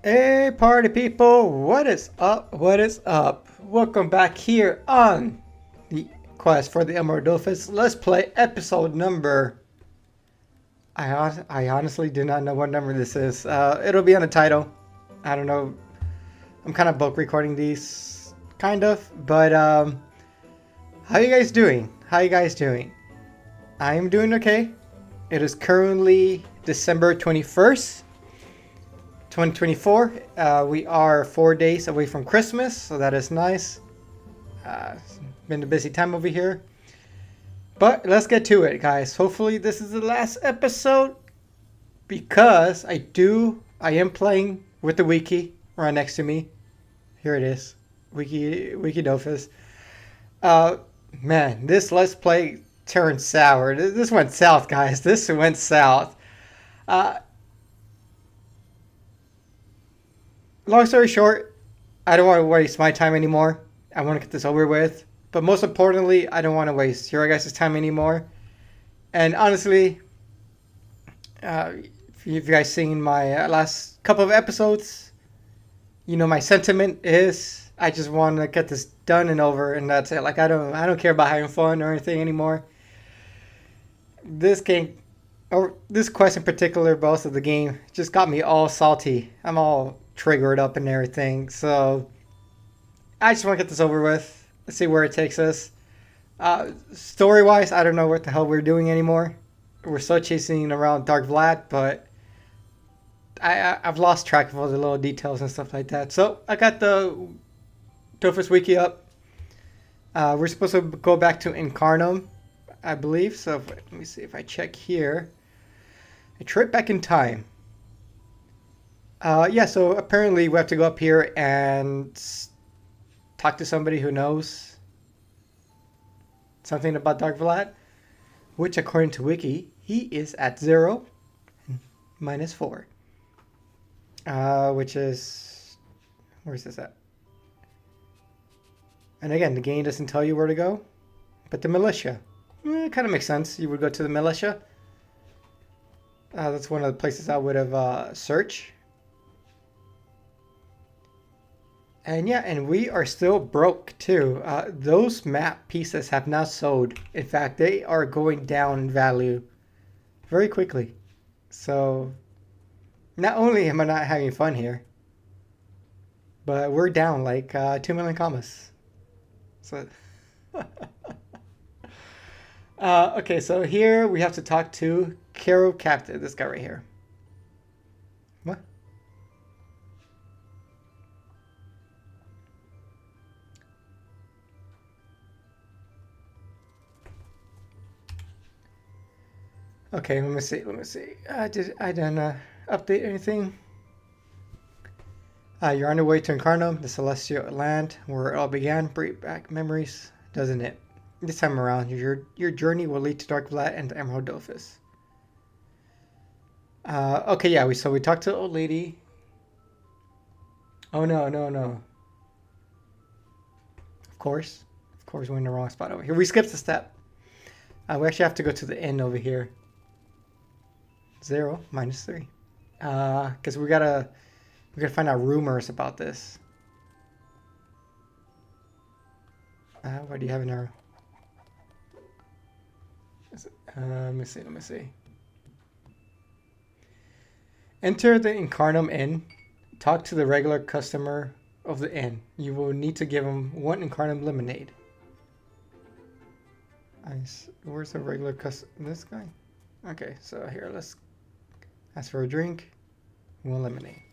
Hey, party people! What is up? What is up? Welcome back here on the quest for the Emerald Dofus. Let's play episode number. I honestly do not know what number this is. It'll be on the title. I don't know. I'm kind of bulk recording these, kind of. But how you guys doing? How you guys doing? I'm doing okay. It is currently December 21st. 2024. We are 4 days away from Christmas, so that is nice. It's been a busy time over here. But let's get to it, guys. Hopefully this is the last episode because I am playing with the wiki right next to me. Here it is. Wiki Dofus. Uh Man, this let's play turned sour. This went south, guys. This went south. Uh Long story short, I don't want to waste my time anymore. I want to get this over with. But most importantly, I don't want to waste your guys' time anymore. And honestly, if you guys seen my last couple of episodes, you know my sentiment is I just want to get this done and over, and that's it. Like I don't care about having fun or anything anymore. This game, or this quest in particular, but also the game, just got me all salty. I'm all triggered up and everything. So I just want to get this over with. Let's see where it takes us. Story wise, I don't know what the hell we're doing anymore. We're still chasing around Dark Vlad, but I've lost track of all the little details and stuff like that. So I got the Dofus wiki up. We're supposed to go back to Incarnum, I believe. So let me see if I check here. A trip back in time. Yeah, so apparently we have to go up here and talk to somebody who knows something about Dark Vlad, which according to Wiki, he is at 0 and -4. Which is, where's this at? And again, the game doesn't tell you where to go, but the militia. It kind of makes sense. You would go to the militia. That's one of the places I would have searched. And yeah, and we are still broke too. Those map pieces have not sold. In fact, they are going down in value very quickly. So not only am I not having fun here, but we're down like 2 million commas. So, okay, so here we have to talk to Caro Captain, this guy right here. What? Okay, let me see. Did I didn't update anything? You're on your way to Incarnum, the celestial land where it all began. Bring back memories, doesn't it? This time around, your journey will lead to Dark Vlad and the Emerald Dofus. Okay, yeah. We talked to the old lady. Oh no, no, no. Of course, we're in the wrong spot over here. We skipped a step. We actually have to go to the end over here. 0 -3. Because we gotta find out rumors about this. What do you have in our? Let me see. Enter the Incarnum Inn. Talk to the regular customer of the inn. You will need to give him 1 Incarnum lemonade. Where's the regular customer? This guy? Okay, so here, let's ask for a drink. 1 lemonade.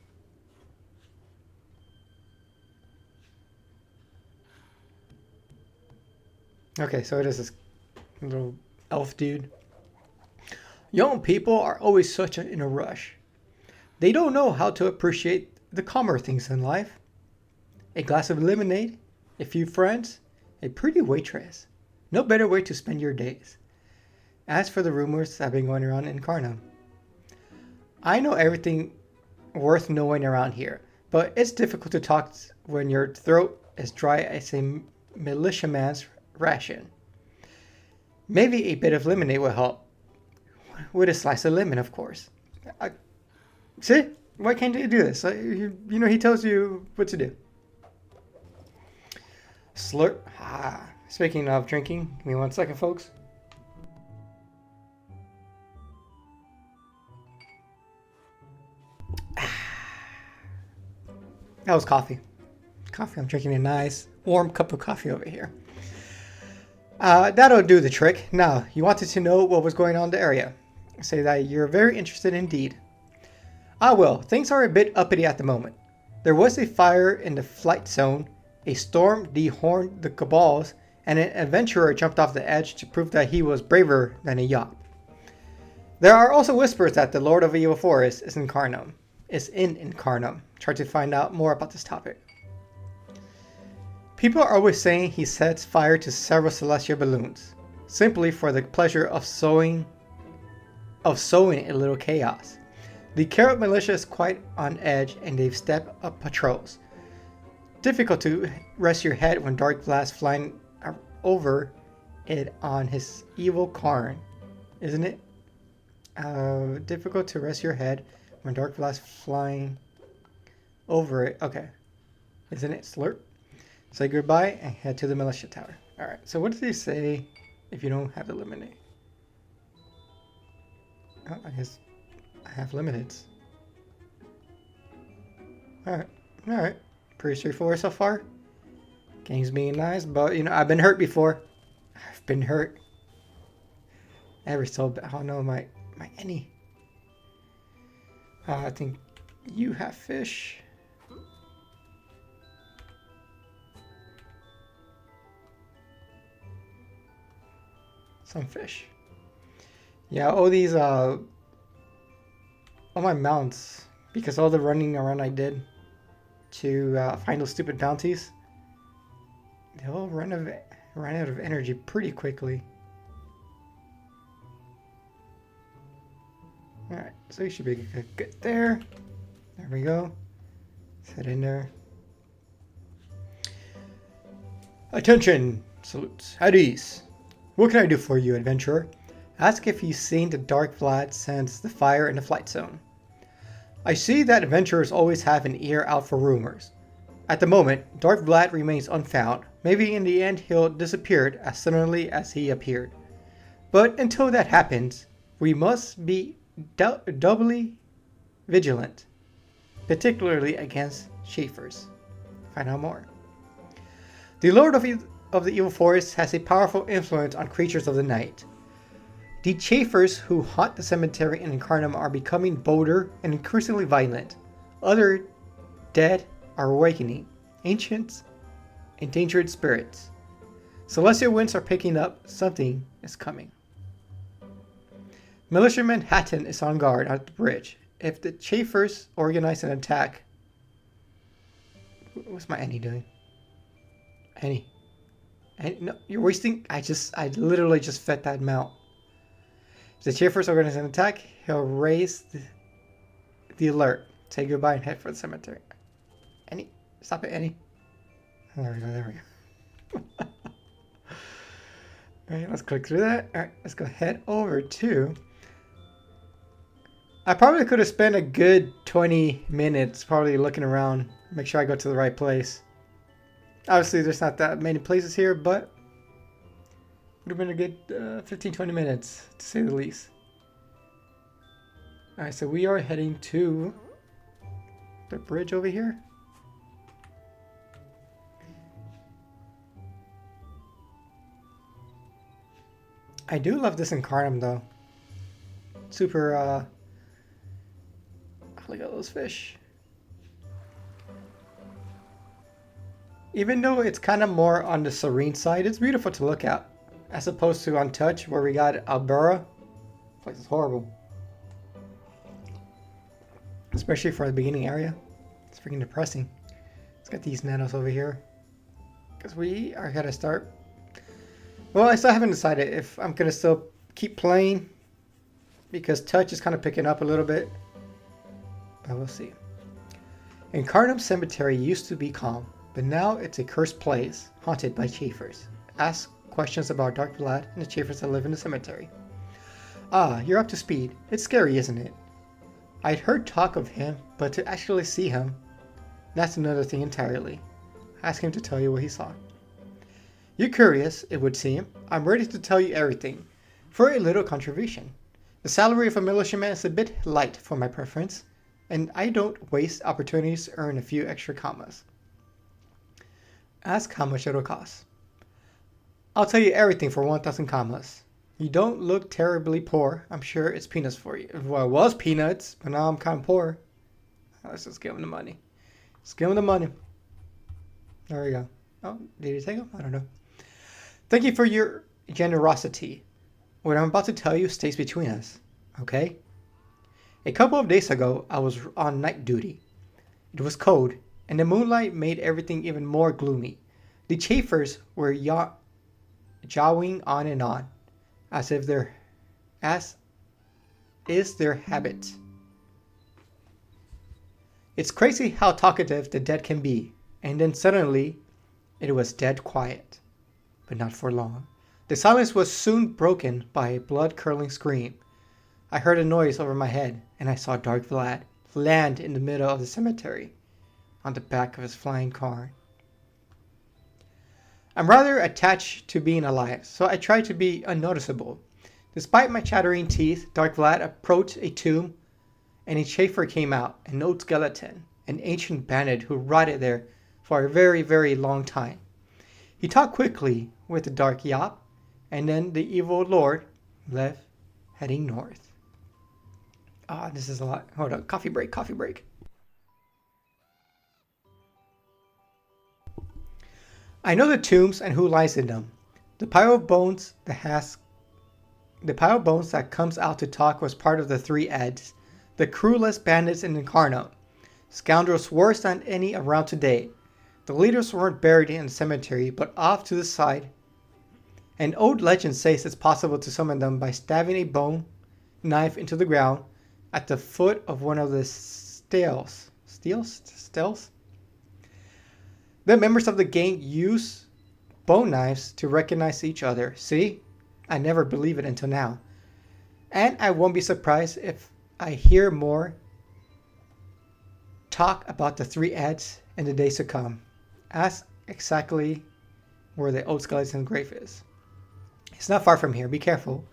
Okay, so it is this little elf dude. Young people are always in a rush. They don't know how to appreciate the calmer things in life. A glass of lemonade, a few friends, a pretty waitress. No better way to spend your days. As for the rumors that have been going around in Incarnum, I know everything worth knowing around here, but it's difficult to talk when your throat is dry as a militiaman's ration. Maybe a bit of lemonade will help. With a slice of lemon, of course. See? Why can't you do this? You know, he tells you what to do. Slurp. Ah. Speaking of drinking, give me 1 second, folks. That was coffee. Coffee. I'm drinking a nice warm cup of coffee over here. That'll do the trick. Now, you wanted to know what was going on in the area. Say that you're very interested indeed. Ah well, things are a bit uppity at the moment. There was a fire in the flight zone, a storm dehorned the cabals, and an adventurer jumped off the edge to prove that he was braver than a yacht. There are also whispers that the Lord of the Evil Forest is in Incarnum. Try to find out more about this topic. People are always saying he sets fire to several celestial balloons, simply for the pleasure of sowing a little chaos. The Carrot Militia is quite on edge and they've stepped up patrols. Difficult to rest your head when dark blasts flying over it on his evil Karn, isn't it? Difficult to rest your head when dark blasts flying over it. Okay. Isn't it? Slurp. Say goodbye and head to the militia tower. Alright, so what does he say if you don't have the eliminate? Oh, I guess I have limiteds. Alright. Pretty straightforward so far. Game's being nice, but you know, I've been hurt before. I've been hurt. Ever so bad. Oh no, my any. I think you have fish. Some fish. Yeah, all these all my mounts, because all the running around I did to find those stupid bounties, they all ran out of energy pretty quickly. Alright, so you should be good there. There we go. Let's head in there. Attention! Salutes. At ease. What can I do for you, adventurer? Ask if you've seen the Dark Vlad since the fire in the flight zone. I see that adventurers always have an ear out for rumors. At the moment, Dark Vlad remains unfound. Maybe in the end he'll disappear as suddenly as he appeared. But until that happens, we must be doubly vigilant, particularly against Schaefers. Find out more. The Lord of the Evil Forest has a powerful influence on creatures of the night. The Chafers who haunt the cemetery in Incarnum are becoming bolder and increasingly violent. Other dead are awakening, ancient, endangered spirits. Celestial winds are picking up, something is coming. Militiaman Hatton is on guard at the bridge. If the Chafers organize an attack... What's my Annie doing? Annie. No, you're wasting... I literally just fed that mount. If the Chafers organize an attack, he'll raise the alert. Say goodbye and head for the cemetery. Annie. Stop it, Annie. Oh, there we go. Alright, let's click through that. Alright, let's go head over to... I probably could have spent a good 20 minutes probably looking around. Make sure I go to the right place. Obviously, there's not that many places here, but would have been a good 15-20 minutes, to say the least. Alright, so we are heading to the bridge over here. I do love this Incarnum, though. Super, look at those fish. Even though it's kind of more on the serene side, it's beautiful to look at. As opposed to Untouched, where we got Albura. This place is horrible. Especially for the beginning area. It's freaking depressing. Let's get these nanos over here. Because we are going to start... Well, I still haven't decided if I'm going to still keep playing. Because Touch is kind of picking up a little bit. But we'll see. Incarnum Cemetery used to be calm. But now it's a cursed place, haunted by Chafers. Ask questions about Dark Vlad and the Chafers that live in the cemetery. Ah, you're up to speed. It's scary, isn't it? I'd heard talk of him, but to actually see him, that's another thing entirely. Ask him to tell you what he saw. You're curious, it would seem. I'm ready to tell you everything, for a little contribution. The salary of a militiaman is a bit light for my preference, and I don't waste opportunities to earn a few extra commas. Ask how much it'll cost. I'll tell you everything for 1,000 commas. You don't look terribly poor. I'm sure it's peanuts for you. Well, it was peanuts, but now I'm kind of poor. Let's just give him the money. Let's give him the money. There we go. Oh, did he take him? I don't know. Thank you for your generosity. What I'm about to tell you stays between us, okay? A couple of days ago, I was on night duty. It was cold, and the moonlight made everything even more gloomy. The chafers were jawing on and on, as is their habit. It's crazy how talkative the dead can be, and then suddenly, it was dead quiet. But not for long. The silence was soon broken by a blood-curdling scream. I heard a noise over my head, and I saw Dark Vlad land in the middle of the cemetery, on the back of his flying car. I'm rather attached to being alive, so I try to be unnoticeable. Despite my chattering teeth, Dark Vlad approached a tomb, and a chafer came out, an old skeleton, an ancient bandit who rotted there for a very, very long time. He talked quickly with the dark yop, and then the evil lord left, heading north. Ah, this is a lot. Hold on, coffee break. I know the tombs and who lies in them. The pile of bones that comes out to talk was part of the three Eds, the cruelest bandits in Incarno, scoundrels worse than any around today. The leaders weren't buried in the cemetery, but off to the side. An old legend says it's possible to summon them by stabbing a bone knife into the ground at the foot of one of the stels. The members of the gang use bone knives to recognize each other. See? I never believed it until now. And I won't be surprised if I hear more talk about the three Eds in the days to come. Ask exactly where the old skeleton grave is. It's not far from here. Be careful.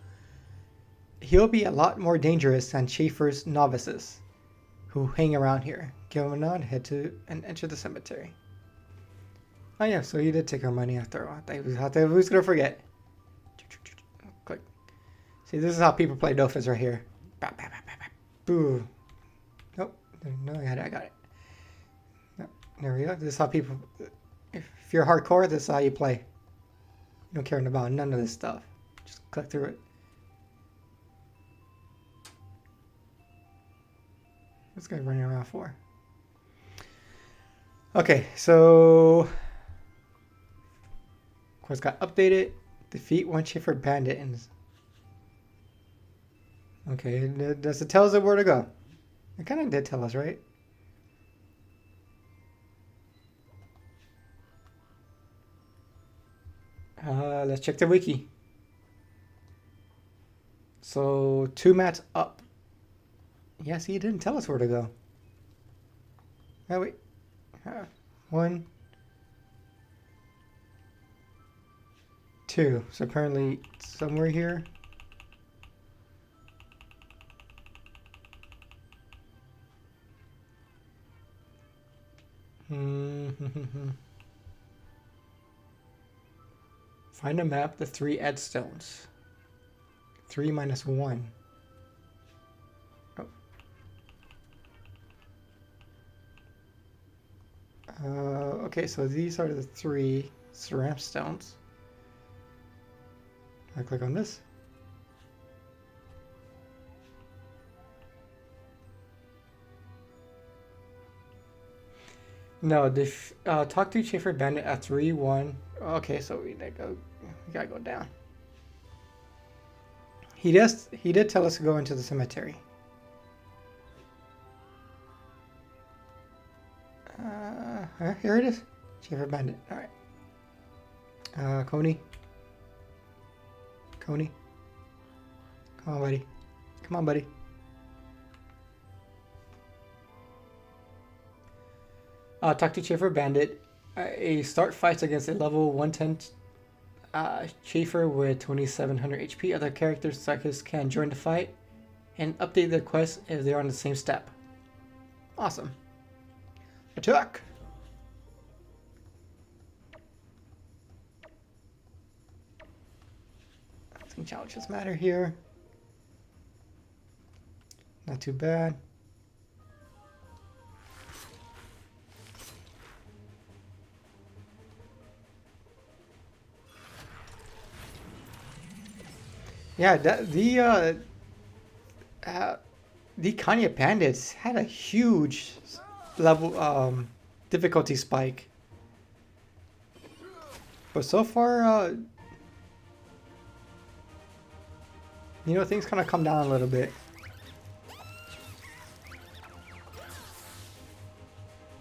He'll be a lot more dangerous than Schaefer's novices who hang around here. Give him a nod, head to and enter the cemetery. Oh yeah, so he did take our money after all. Who's gonna forget? Click. See, this is how people play Dofus right here. Boo. Nope. No, I got it. No, there we go. This is how people... If you're hardcore, this is how you play. You don't care about none of this stuff. Just click through it. What's this guy running around for? Okay, so... Quest got updated. Defeat one Schiffer bandit and... Okay, does it tell us where to go? It kind of did tell us, right? Let's check the wiki. So, 2 mats up. Yes, he didn't tell us where to go. Oh, wait. 1, 2. So apparently somewhere here. Find a map, the 3 Edstones. 3 minus 1. Oh. Okay, so these are the 3 Ceram stones. I click on this. No, talk to Schaefer Bandit at 3-1. Okay, so we gotta go down. He did tell us to go into the cemetery. Here it is. Schaefer Bandit. All right. Coney. Come on, buddy. Talk to Chafer Bandit. A start fights against a level 110 Chafer with 2700 HP. Other characters psychics can join the fight and update their quest if they're on the same step. Awesome. Attack! I think challenges matter here. Not too bad. Yeah, the Kanya Bandits had a huge level difficulty spike, but so far, you know, things kind of come down a little bit.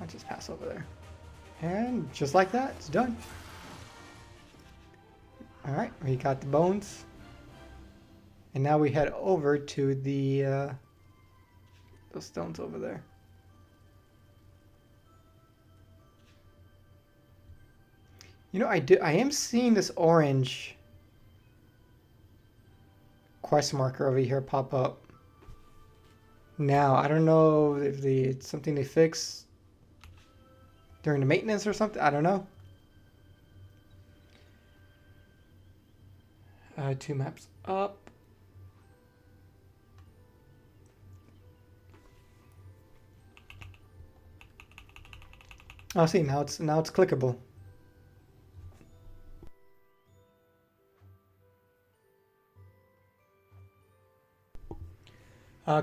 I'll just pass over there, and just like that, it's done. All right, we got the bones. And now we head over to the those stones over there. You know, I am seeing this orange quest marker over here pop up. Now, I don't know if it's something they fix during the maintenance or something. I don't know. 2 maps up. Oh, see, now it's clickable.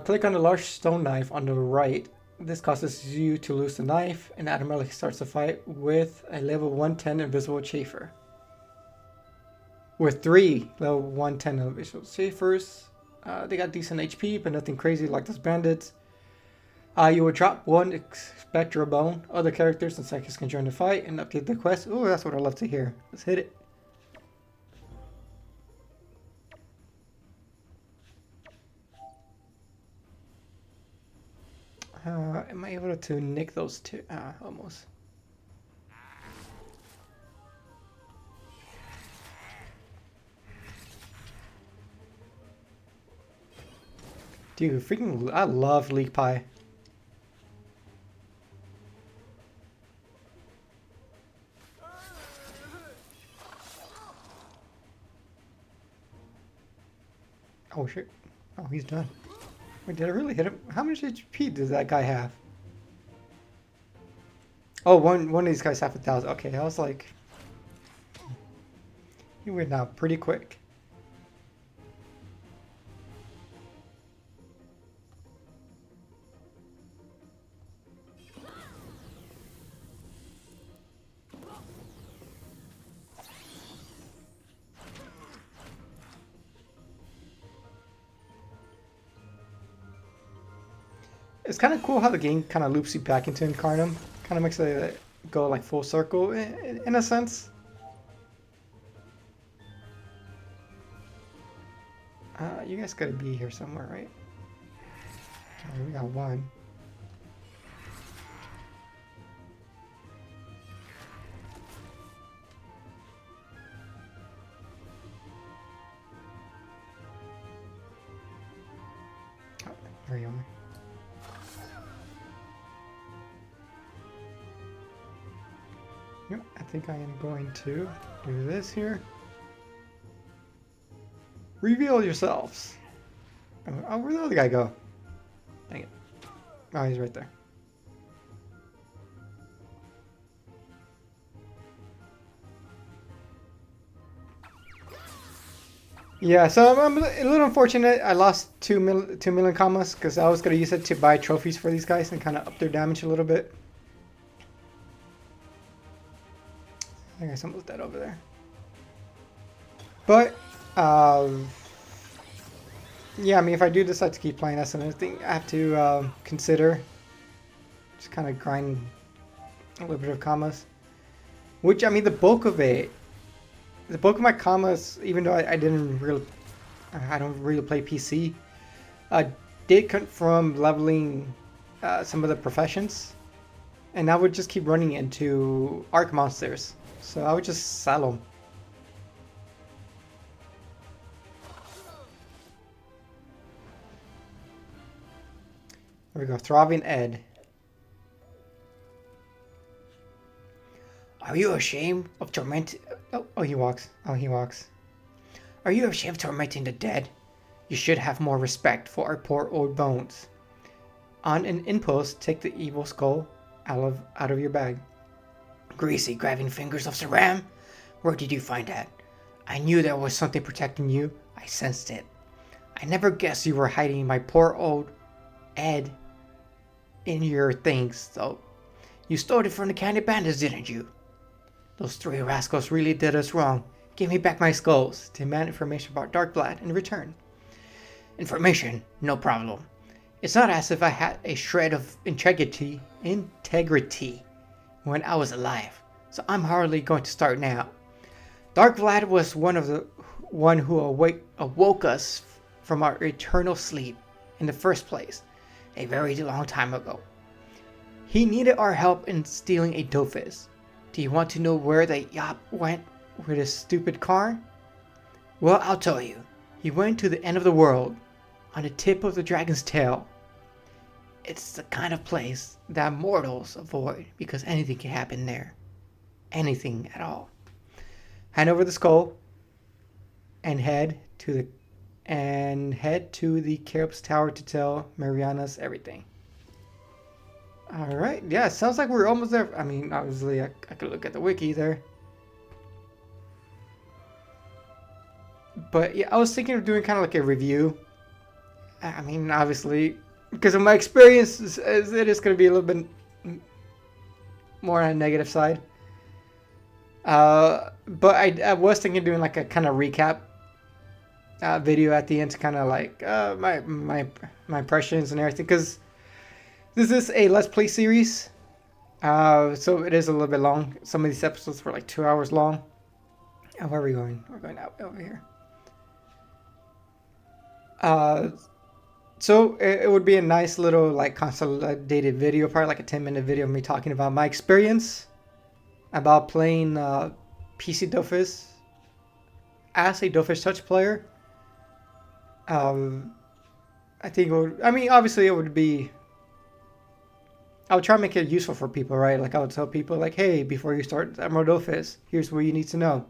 Click on the large stone knife on the right. This causes you to lose the knife and automatically starts the fight with a level 110 invisible chafer. With 3 level 110 invisible chafers, they got decent HP, but nothing crazy like those bandits. You will drop 1 Spectral Bone. Other characters and psychics can join the fight and update the quest. Oh, that's what I love to hear. Let's hit it. Am I able to nick those two? Almost. Dude, freaking, I love leek pie. Oh shit. Oh, he's done. Wait, did I really hit him? How much HP does that guy have? Oh, one of these guys have 1,000. Okay, I was like... He went out pretty quick. It's kind of cool how the game kind of loops you back into Incarnum. Kind of makes it go like full circle in a sense. You guys gotta be here somewhere, right? Oh, we got one. Oh, there you are. Yep, I think I am going to do this here. Reveal yourselves. Oh, where'd the other guy go? Dang it. Oh, he's right there. Yeah, so I'm a little unfortunate. I lost 2 million commas because I was going to use it to buy trophies for these guys and kind of up their damage a little bit. I think I almost dead over there. But, yeah, I mean, if I do decide to keep playing, that's another thing I have to consider. Just kind of grind a little bit of commas. Which, I mean, the bulk of my commas, even though I don't really play PC, did come from leveling some of the professions. and I would just keep running into arc monsters. So I would just sell them. There we go, Throbbing Ed. Are you ashamed of tormenting... Oh, he walks. Oh, he walks. Are you ashamed of tormenting the dead? You should have more respect for our poor old bones. On an impulse, take the evil skull out of your bag. Greasy, grabbing fingers of Saram? Where did you find that? I knew there was something protecting you. I sensed it. I never guessed you were hiding my poor old Ed in your things, though. You stole it from the candy bandits, didn't you? Those 3 rascals really did us wrong. Give me back my skulls. Demand information about Darkblood in return. Information? No problem. It's not as if I had a shred of integrity when I was alive, so I'm hardly going to start now. Darkblood was one who awoke us from our eternal sleep in the first place, a very long time ago. He needed our help in stealing a Dofus. Do you want to know where the Yop went with his stupid car? Well, I'll tell you. He went to the end of the world, on the tip of the dragon's tail. It's the kind of place that mortals avoid because anything can happen there. Anything at all. Hand over the skull and head to the Carib's Tower to tell Marianas everything. Alright, yeah, sounds like we're almost there. I mean, obviously, I could look at the wiki there. But yeah, I was thinking of doing kind of like a review. I mean, obviously, because of my experience, it is going to be a little bit more on the negative side. But I was thinking of doing like a kind of recap video at the end to kind of like my impressions and everything, because this is a Let's Play series, so it is a little bit long. Some of these episodes were like 2 hours long. Where are we going? We're going out over here. So it would be a nice little like consolidated video, probably like a 10-minute video of me talking about my experience about playing PC Dofus as a Dofus Touch player. I think it would, I mean, obviously it would be, I would try to make it useful for people, right? Like I would tell people like, hey, before you start Emerald Dofus, here's what you need to know.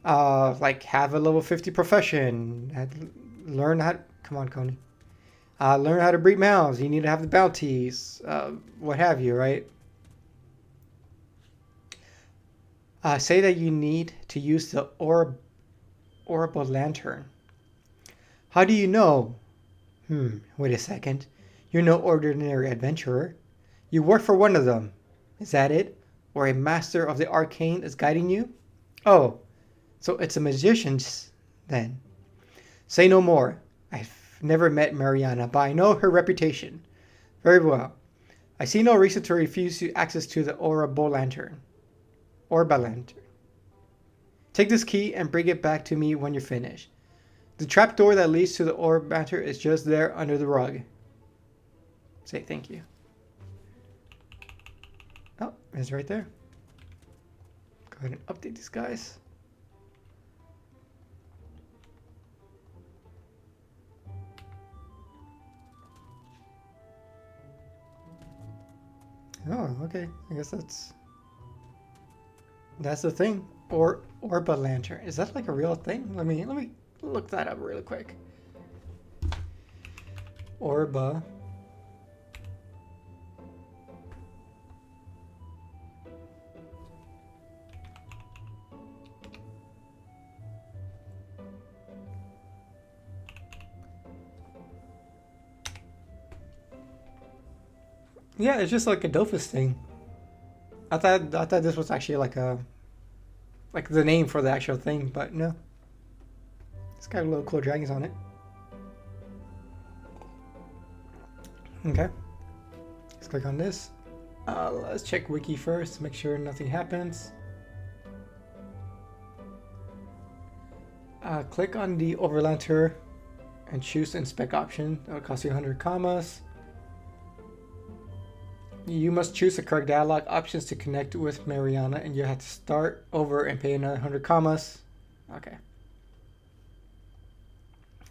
Like have a level 50 profession, learn how to, come on, Coney. Learn how to breed mounds. You need to have the bounties, what have you, right? Say that you need to use the orbital lantern. How do you know? Wait a second. You're no ordinary adventurer. You work for one of them. Is that it? Or a master of the arcane is guiding you? Oh, so it's a magician's then. Say no more. I've never met Mariana, but I know her reputation. Very well. I see no reason to refuse you access to the orbital lantern. Take this key and bring it back to me when you're finished. The trapdoor that leads to the orb lantern is just there under the rug. Say thank you. Oh, it's right there. Go ahead and update these guys. Oh, okay. I guess that's the thing. Orba lantern. Is that like a real thing? Let me look that up really quick. Orba. Yeah, it's just like a Dofus thing. I thought this was actually like the name for the actual thing, but no. It's got little cool dragons on it. Okay. Let's click on this. Let's check wiki first, make sure nothing happens. Click on the overlanter and choose the inspect option. That'll cost you 100 commas. You must choose the correct dialogue options to connect with Mariana, and you have to start over and pay another 100 commas. Okay.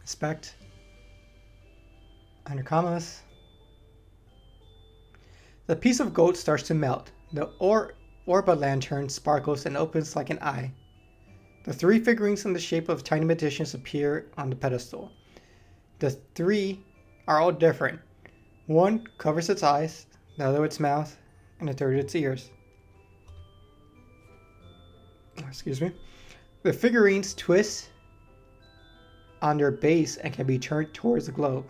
Inspect. 100 commas. The piece of gold starts to melt. The orb lantern sparkles and opens like an eye. The 3 figurines in the shape of tiny magicians appear on the pedestal. The 3 are all different. One covers its eyes, the other its mouth, and the third its ears. Excuse me. The figurines twist on their base and can be turned towards the globe.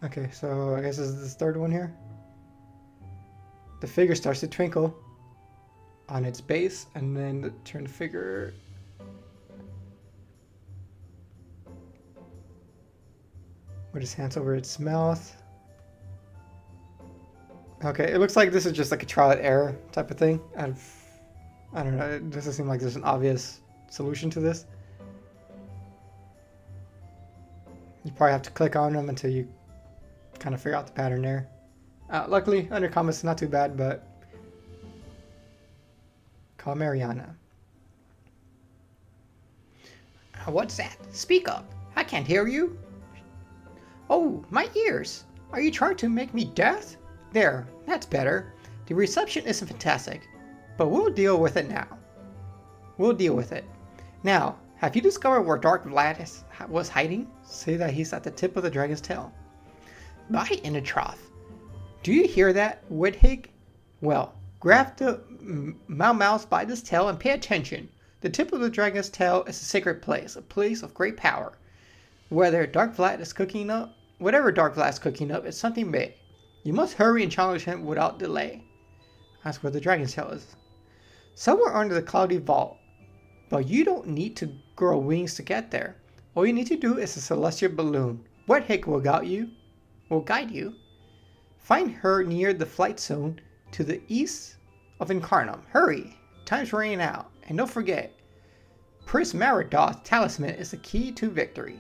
Okay, so I guess this is the third one here. The figure starts to twinkle on its base, and then turn the figure. With his hands over its mouth. Okay, it looks like this is just like a trial and error type of thing. I don't know, it doesn't seem like there's an obvious solution to this. You probably have to click on them until you kind of figure out the pattern there. Luckily, under comments, not too bad, but call Mariana. What's that? Speak up. I can't hear you. Oh, my ears. Are you trying to make me deaf? There, that's better. The reception isn't fantastic, but we'll deal with it now. We'll deal with it. Now, have you discovered where Dark Vlad was hiding? Say that he's at the tip of the dragon's tail. By in a trough. Do you hear that, Woodhig? Well, grab the mouse by this tail and pay attention. The tip of the dragon's tail is a sacred place, a place of great power. Whatever Dark Vlad is cooking up, is something big. You must hurry and challenge him without delay. That's where the dragon's tail is. Somewhere under the cloudy vault. But you don't need to grow wings to get there. All you need to do is a celestial balloon. Woodhig will guide you. Find her near the flight zone to the east of Incarnum. Hurry, time's running out. And don't forget, Prismaridoth's talisman is the key to victory.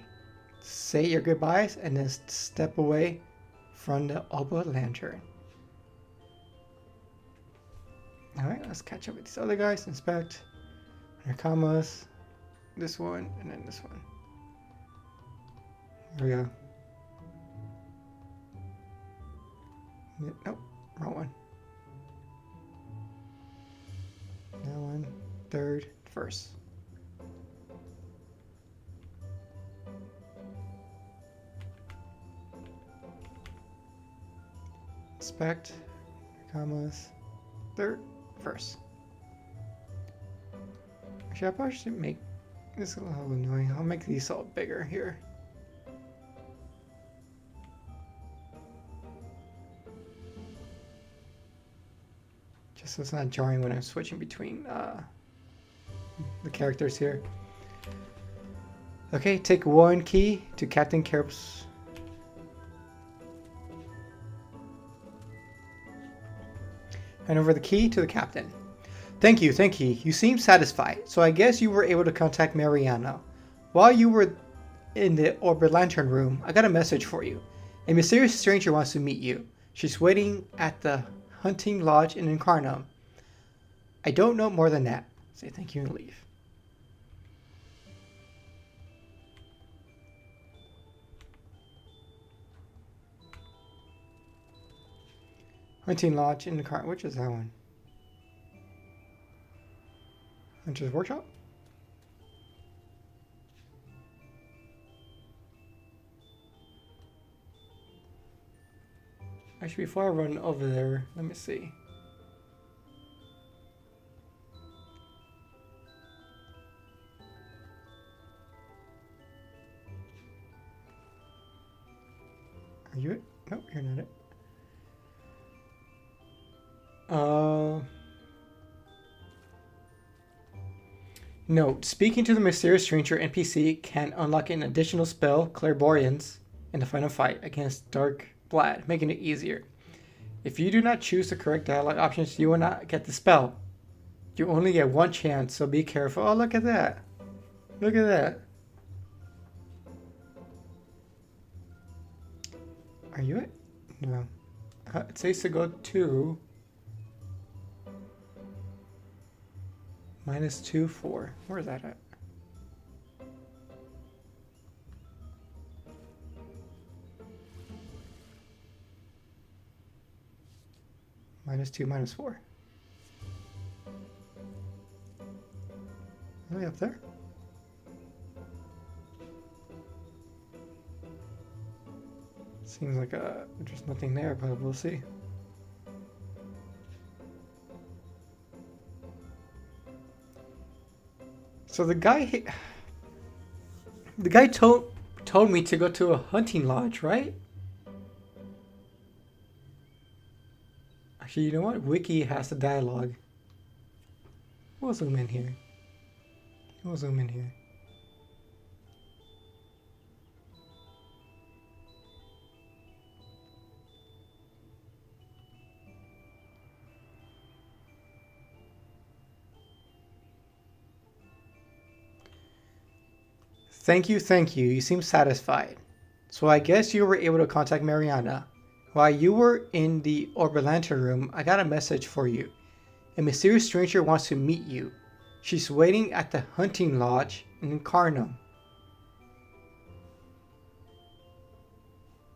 Say your goodbyes and then step away from the orb lantern. Alright, let's catch up with these other guys. Inspect. Under commas. This one, and then this one. Here we go. Nope, wrong one. That one, third, first. Inspect, commas, third, first. Actually, I probably should make this a little annoying. I'll make these all bigger here. Just so it's not jarring when I'm switching between the characters here. Okay, take one key to Captain Carp's. Hand over the key to the captain. Thank you. You seem satisfied, so I guess you were able to contact Mariana. While you were in the Orbit Lantern room, I got a message for you. A mysterious stranger wants to meet you. She's waiting at the hunting lodge in Incarnum. I don't know more than that. Say thank you and leave. Hunting lodge in Incarnum. Which is that one? Hunter's workshop? Actually, before I run over there, let me see. Are you it? Nope, you're not it. Note, speaking to the mysterious stranger NPC can unlock an additional spell, Clairvoyance, in the final fight against Dark Vlad, making it easier. If you do not choose the correct dialogue options, you will not get the spell. You only get one chance, so be careful. Oh, look at that. Look at that. Are you it? No. It says to go to -2, 4. Where is that at? -2, -4. Really up there? Seems like there's nothing there, but we'll see. So the guy told me to go to a hunting lodge, right? Actually, you know what? Wiki has the dialogue. We'll zoom in here. We'll zoom in here. Thank you, thank you. You seem satisfied. So I guess you were able to contact Mariana. While you were in the Orbalanta room, I got a message for you. A mysterious stranger wants to meet you. She's waiting at the hunting lodge in Carnum.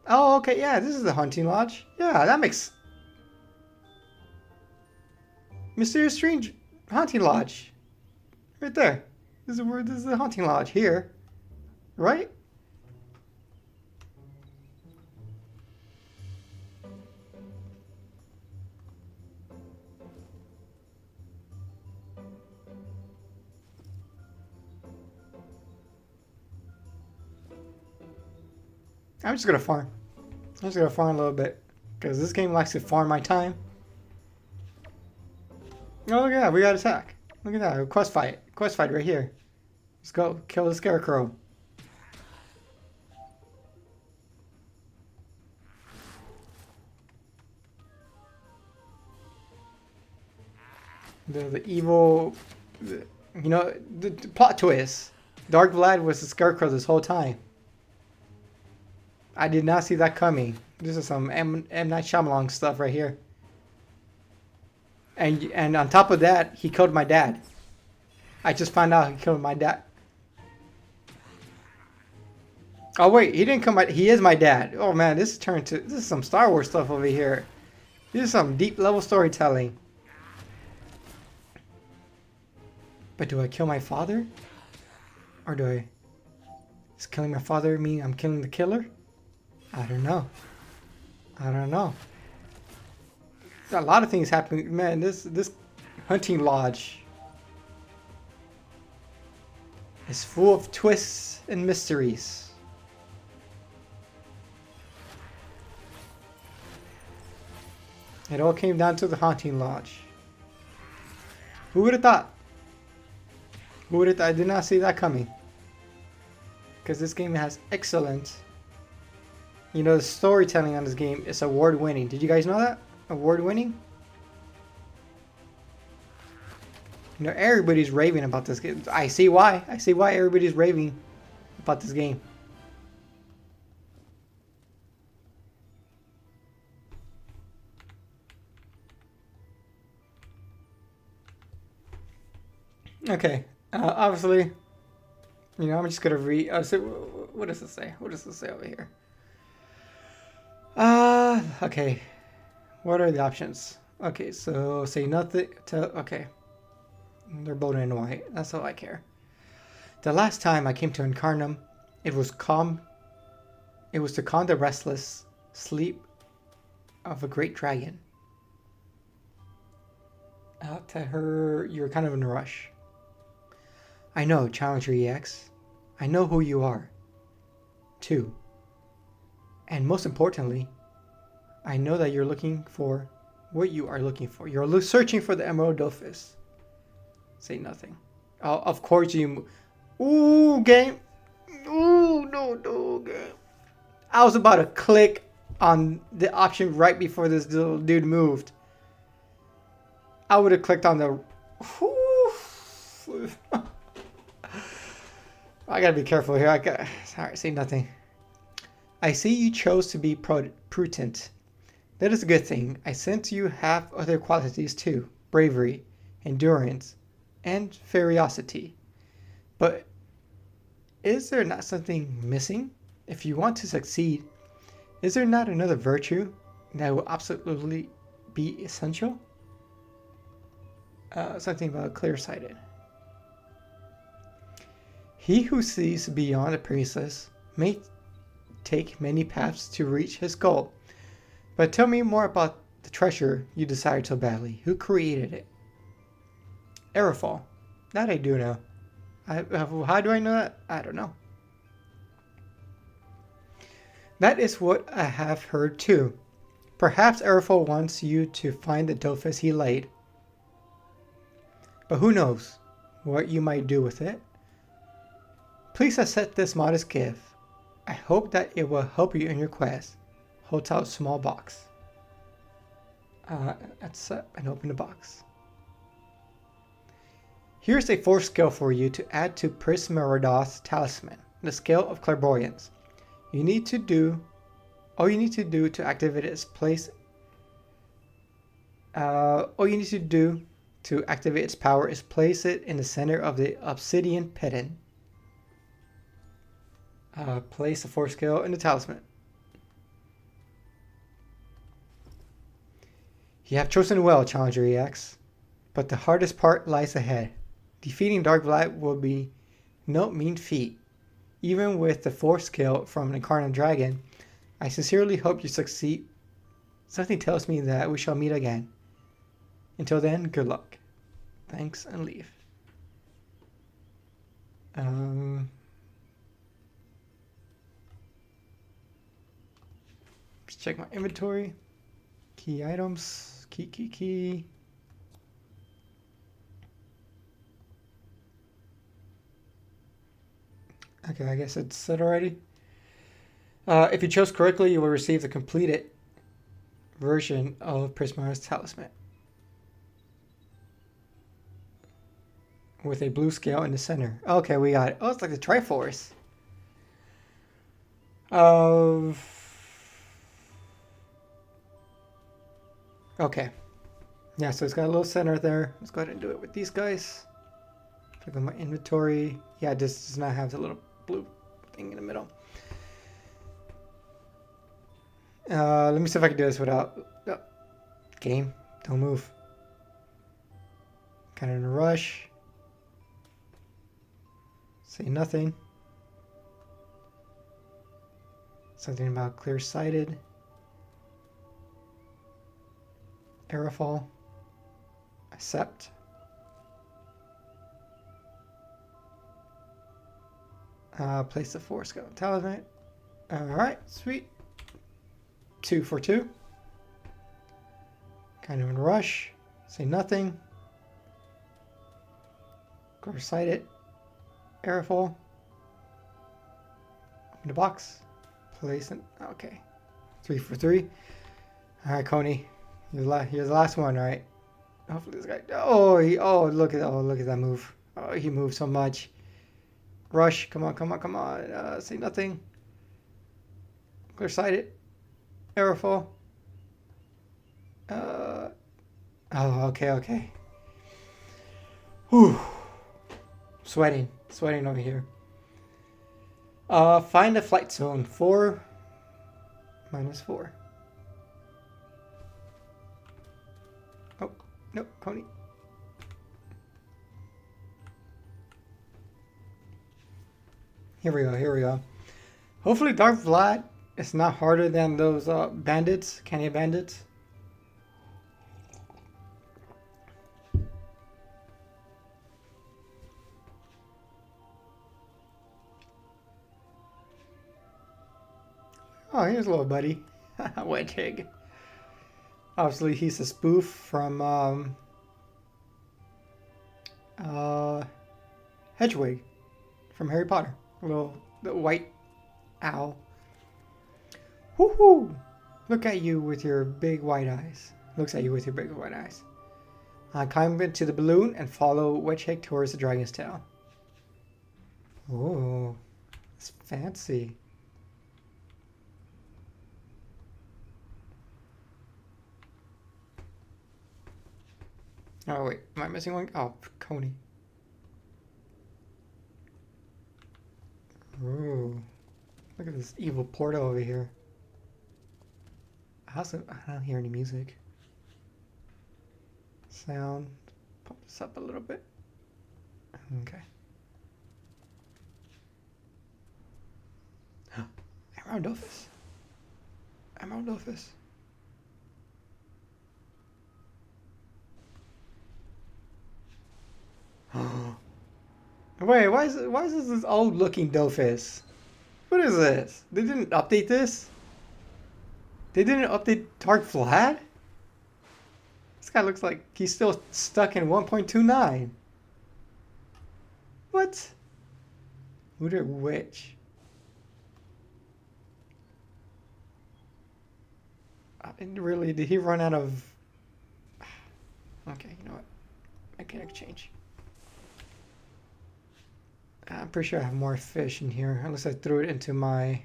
Oh, okay, yeah, this is the hunting lodge. Yeah, that makes... Mysterious stranger hunting lodge. Right there. This is the hunting lodge here. Right? I'm just gonna farm. I'm just gonna farm a little bit. Because this game likes to farm my time. Oh, look at that. We got attack. Look at that. Quest fight. Quest fight right here. Let's go. Kill the scarecrow. The evil... you know, the plot twist. Dark Vlad was the scarecrow this whole time. I did not see that coming. This is some M. Night Shyamalan stuff right here. And on top of that, he killed my dad. I just found out he killed my dad. Oh wait, he didn't come. He is my dad. Oh man, this is some Star Wars stuff over here. This is some deep level storytelling. But do I kill my father? Or do I... Does killing my father mean I'm killing the killer? I don't know. I don't know. A lot of things happening. Man, this hunting lodge is full of twists and mysteries. It all came down to the hunting lodge. Who would have thought? Who would have thought? I did not see that coming. Because this game has excellent... You know, the storytelling on this game is award-winning. Did you guys know that? Award-winning? You know, everybody's raving about this game. I see why. I see why everybody's raving about this game. Okay. Obviously, you know, I'm just gonna read. What does it say? What does it say over here? Okay. What are the options? Okay, so say nothing. Okay. They're both in white. That's all I care. The last time I came to Incarnum, it was calm. It was to calm the restless sleep of a great dragon. I'll tell her you're kind of in a rush. I know, Challenger EX. I know who you are. 2. And most importantly, I know that you're looking for what you are looking for. You're searching for the Emerald Dofus. Say nothing. Oh, of course you... Ooh, game. Ooh, no, game. I was about to click on the option right before this little dude moved. I would have clicked on the... I gotta be careful here. Sorry, say nothing. I see you chose to be prudent. That is a good thing. I sense you have other qualities too. Bravery, endurance, and ferocity. But is there not something missing? If you want to succeed, is there not another virtue that will absolutely be essential? Something about clear-sighted. He who sees beyond appearances may take many paths to reach his goal. But tell me more about the treasure you desire so badly. Who created it? Aerofall. That I do know. How do I know that? I don't know. That is what I have heard too. Perhaps Aerofall wants you to find the Dofus he laid. But who knows what you might do with it? Please accept this modest gift. I hope that it will help you in your quest. Hold out small box. Accept and open the box. Here's a 4th skill for you to add to Prismeridoth's talisman, the skill of clairvoyance. All you need to do to activate its power is place it in the center of the obsidian pedant. Place the 4th skill in the talisman. You have chosen well, Challenger EX, but the hardest part lies ahead. Defeating Dark Vlad will be no mean feat. Even with the 4th skill from an Incarnate Dragon, I sincerely hope you succeed. Something tells me that we shall meet again. Until then, good luck. Thanks and leave. Let's check my inventory. Key items. Key. Okay, I guess it's set already. If you chose correctly, you will receive the completed version of Prismaridoth's talisman with a blue scale in the center. Okay, we got it. Oh, it's like the Triforce. Okay. Yeah, so it's got a little center there. Let's go ahead and do it with these guys. Click on my inventory. Yeah, this does not have the little blue thing in the middle. Let me see if I can do this without... game, don't move. Kind of in a rush. Say nothing. Something about clear-sighted. Aerofall. Accept. Place the 4th skill talisman. Alright, sweet. 2 for 2. Kind of in a rush. Say nothing. Clear-sighted. Aerofall. Open the box. Place it. Okay. 3 for 3. Alright, Coney. You're the last one, right? Hopefully this guy... look at that move. Oh, he moved so much. Rush. Come on. Say nothing. Clear-sighted. Aerofall. Okay. Whew. Sweating over here. Find the flight zone. 4 minus 4. Oh, nope, Coney. Here we go. Hopefully Dark Vlad is not harder than those bandits, Canyon bandits. Oh, here's a little buddy. Wedgehig. Obviously, he's a spoof from Hedwig from Harry Potter. The white owl. Woohoo! Look at you with your big white eyes. Looks at you with your big white eyes. Climb into the balloon and follow Wedge Hick towards the dragon's tail. Oh, it's fancy. Oh wait, am I missing one? Oh, Coney. Ooh, look at this evil portal over here. I don't hear any music. Sound. Pump this up a little bit. Okay. Emerald Dofus. Emerald Dofus. Wait, why is this old looking Dofus? What is this? They didn't update this? They didn't update Dark Vlad? This guy looks like he's still stuck in 1.29. What? Hooter Witch. Really, did he run out of... Okay, you know what? I can exchange. I'm pretty sure I have more fish in here, unless I threw it into my...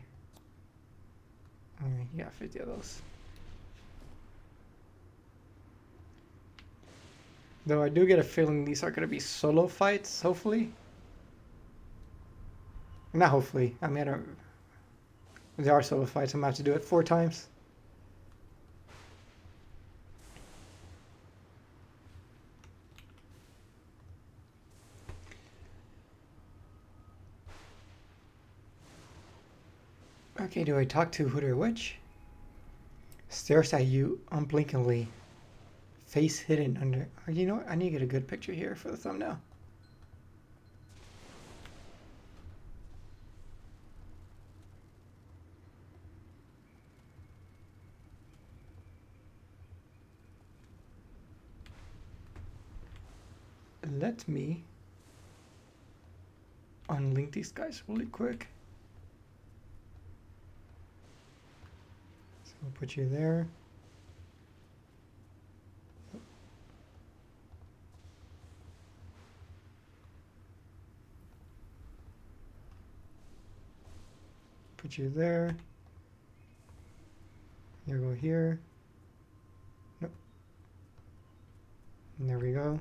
Alright, you got 50 of those. Though I do get a feeling these are going to be solo fights, hopefully. Not hopefully. I mean, I don't... They are solo fights. I'm going to have to do it 4 times. Okay, do I talk to Hooter Witch? Stares at you unblinkingly. Face hidden under... Oh, you know what? I need to get a good picture here for the thumbnail. Let me unlink these guys really quick. So we'll put you there. Put you there. You go here. Nope. And there we go.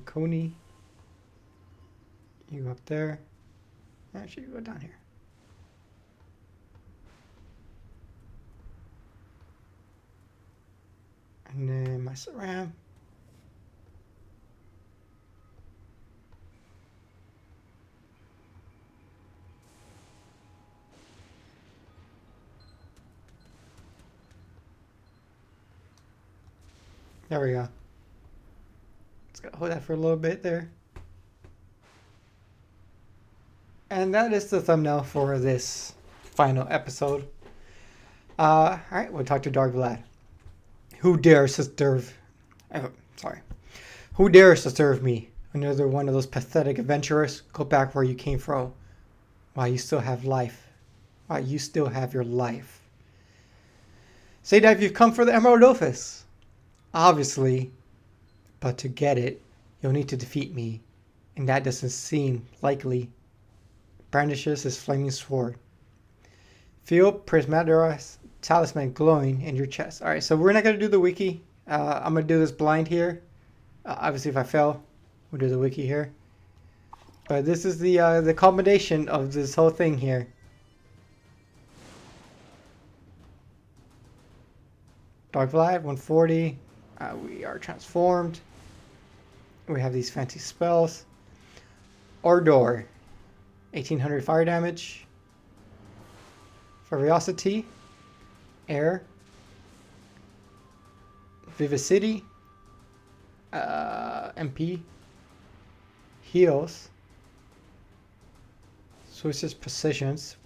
Coney. You go up there. Actually, you go down here. And then my SRAM. There we go. Just gotta hold that for a little bit there. And that is the thumbnail for this final episode. Alright, we'll talk to Dark Vlad. Who dares to serve... Oh, sorry. Who dares to serve me? Another one of those pathetic adventurers? Go back where you came from. While you still have life. While you still have your life. Say that if you've come for the Emerald Dofus. Obviously. But to get it, you'll need to defeat me. And that doesn't seem likely. Brandishes his flaming sword. Feel Prismada's talisman glowing in your chest. Alright, so we're not going to do the wiki. I'm going to do this blind here. Obviously, if I fail, we'll do the wiki here. But this is the combination of this whole thing here. Dark Vlad, 140. We are transformed. We have these fancy spells. Ordor, 1800 fire damage. Ferocity, air. Vivacity, MP. Heals. Switches positions.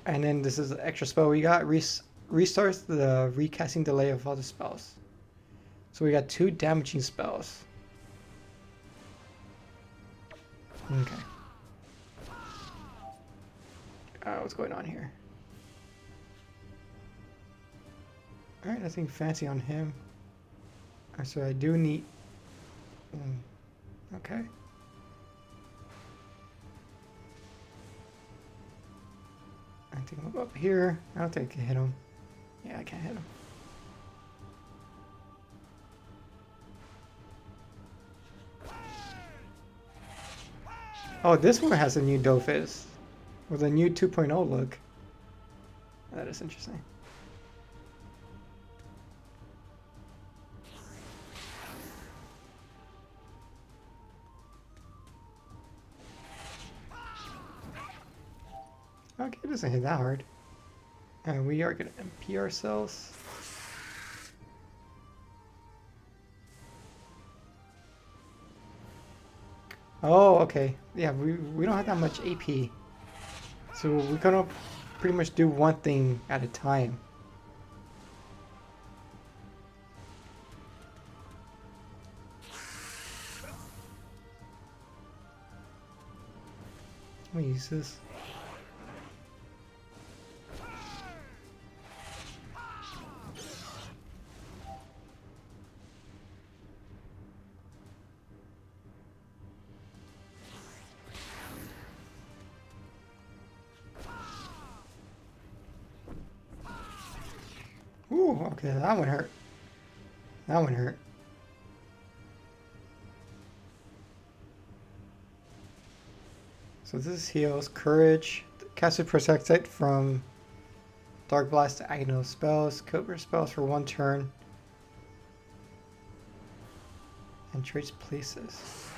And then this is the extra spell we got. Restarts the recasting delay of all the spells. So we got 2 damaging spells. Okay. What's going on here? Alright, nothing fancy on him. So I do need... okay. I think I'll go up here. I don't think I can hit him. Yeah, I can't hit him. Oh, this one has a new Dofus. With a new 2.0 look. That is interesting. Okay, it doesn't hit that hard. And we are going to MP ourselves. Oh, okay. Yeah, we don't have that much AP. So we're going to pretty much do one thing at a time. Let me use this. Ooh, okay, that one hurt. That one hurt. So this heals Courage. Caster protects it from Dark Blast to Agno spells, Cobra spells for 1 turn. And trades places.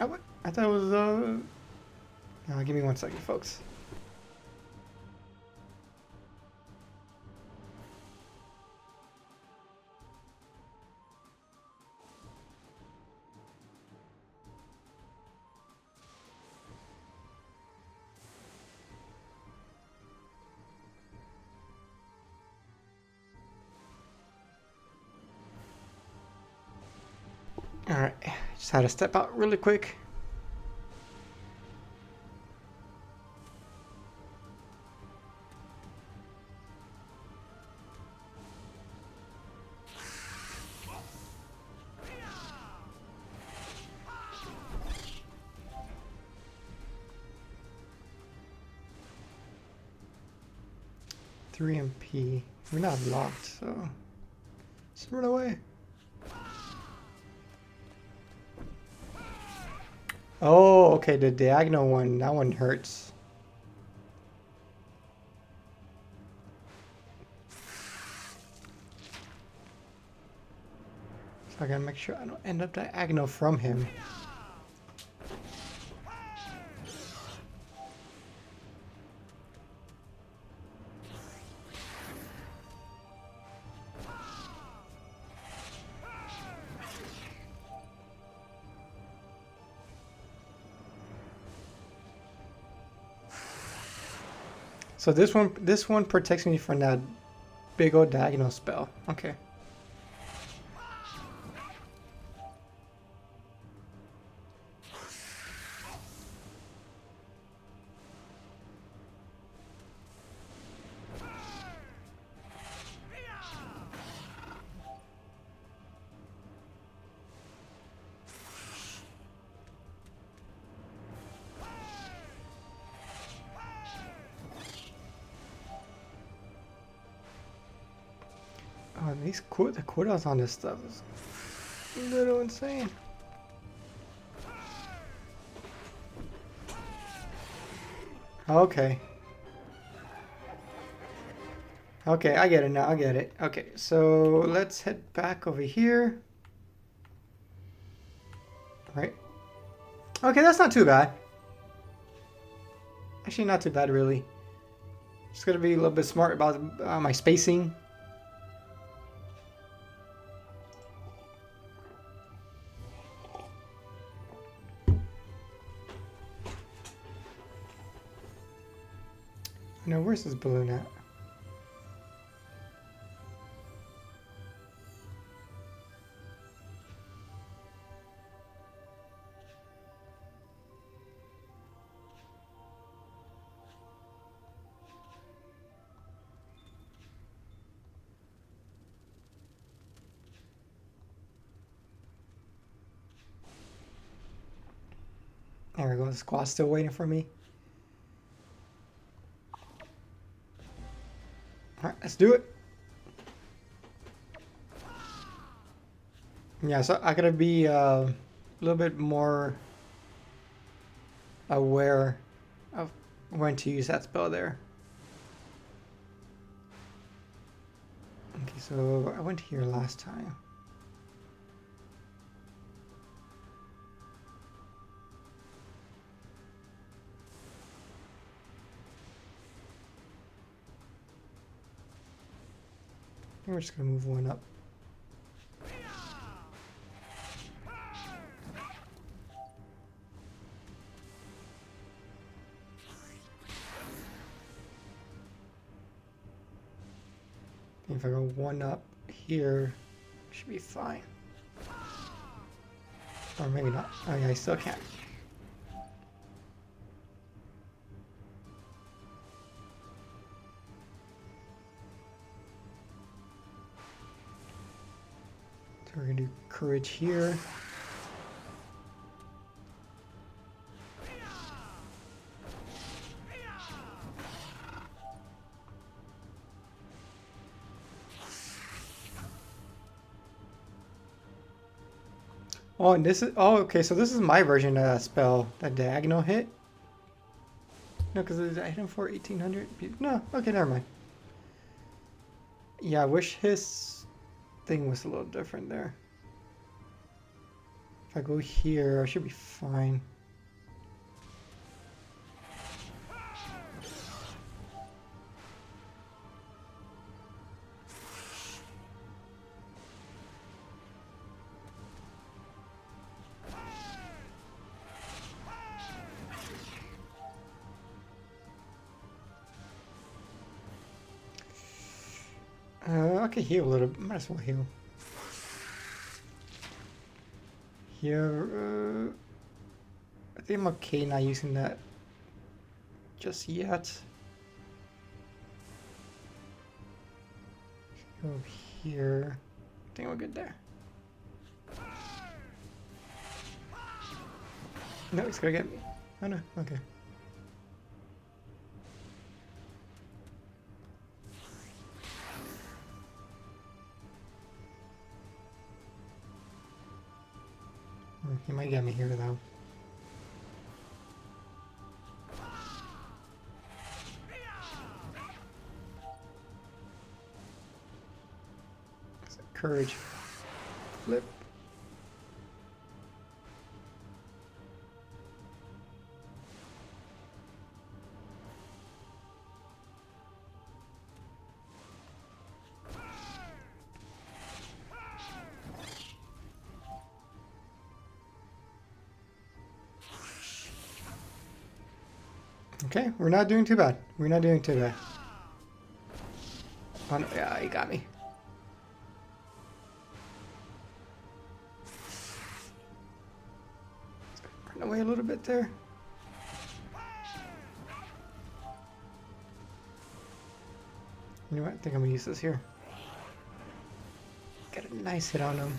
Oh, what? I thought it was, no, give me 1 second, folks. Alright, just had to step out really quick. Three MP. We're not locked, so just run away. Oh, okay, the diagonal one, that one hurts. So I gotta make sure I don't end up diagonal from him. So this one protects me from that big old diagonal spell. Okay. Oh, the cooldowns on this stuff is a little insane. Okay. Okay, I get it now, I get it. Okay, so let's head back over here. Right. Okay, that's not too bad. Actually, not too bad, really. Just gotta be a little bit smart about my spacing. Now, where's this balloon at? There we go. The squad's still waiting for me. Alright, let's do it. Yeah, so I gotta be a little bit more aware of when to use that spell there. Okay, so I went here last time. I think we're just gonna move one up. If I go one up here, should be fine. Or maybe not. Oh yeah, I still can't. So we're gonna do courage here. Oh, and this is, oh, okay, so this is my version of that spell, that diagonal hit. No, because I hit him for 1800. No, okay, never mind. Yeah, I wish his thing was a little different there. If I go here, I should be fine. I can heal a little bit. Might as well heal. Here, I think I'm okay not using that just yet. Go here. I think we're good there. No, he's gonna get me. Oh no, okay. He might get me here though. Courage. Flip. Okay, we're not doing too bad. We're not doing too bad. Oh no, yeah, he got me. Run away a little bit there. You know what? I think I'm gonna use this here. Get a nice hit on him.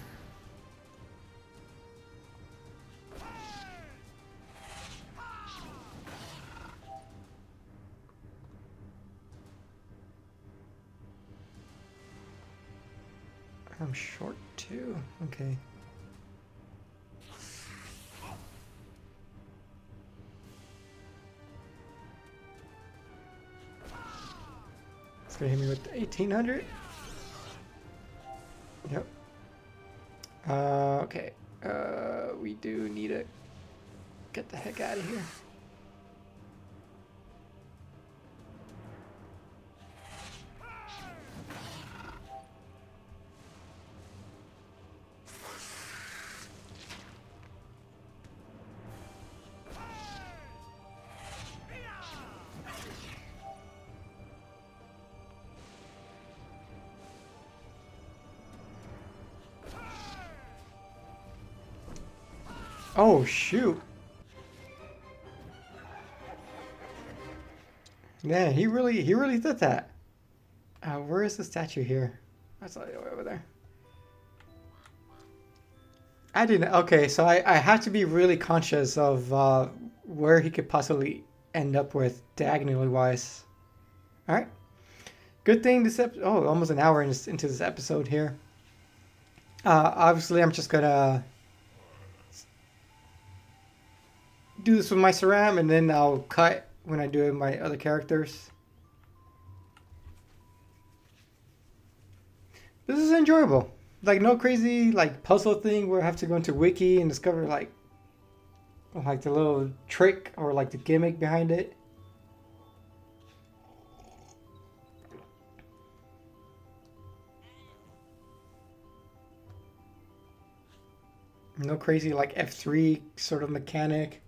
I'm short too. Okay. It's gonna hit me with the 1800. Yep. Okay. We do need to get the heck out of here. Oh shoot! Yeah, he really did that. Where is the statue here? That's all the way over there. I didn't. Okay, so I have to be really conscious of where he could possibly end up with diagonally wise. All right. Good thing this almost an hour into this episode here. Obviously, I'm just gonna do this with my Ceram, and then I'll cut when I do my other characters. This is enjoyable. Like no crazy like puzzle thing where I have to go into wiki and discover like the little trick or like the gimmick behind it. No crazy like F3 sort of mechanic.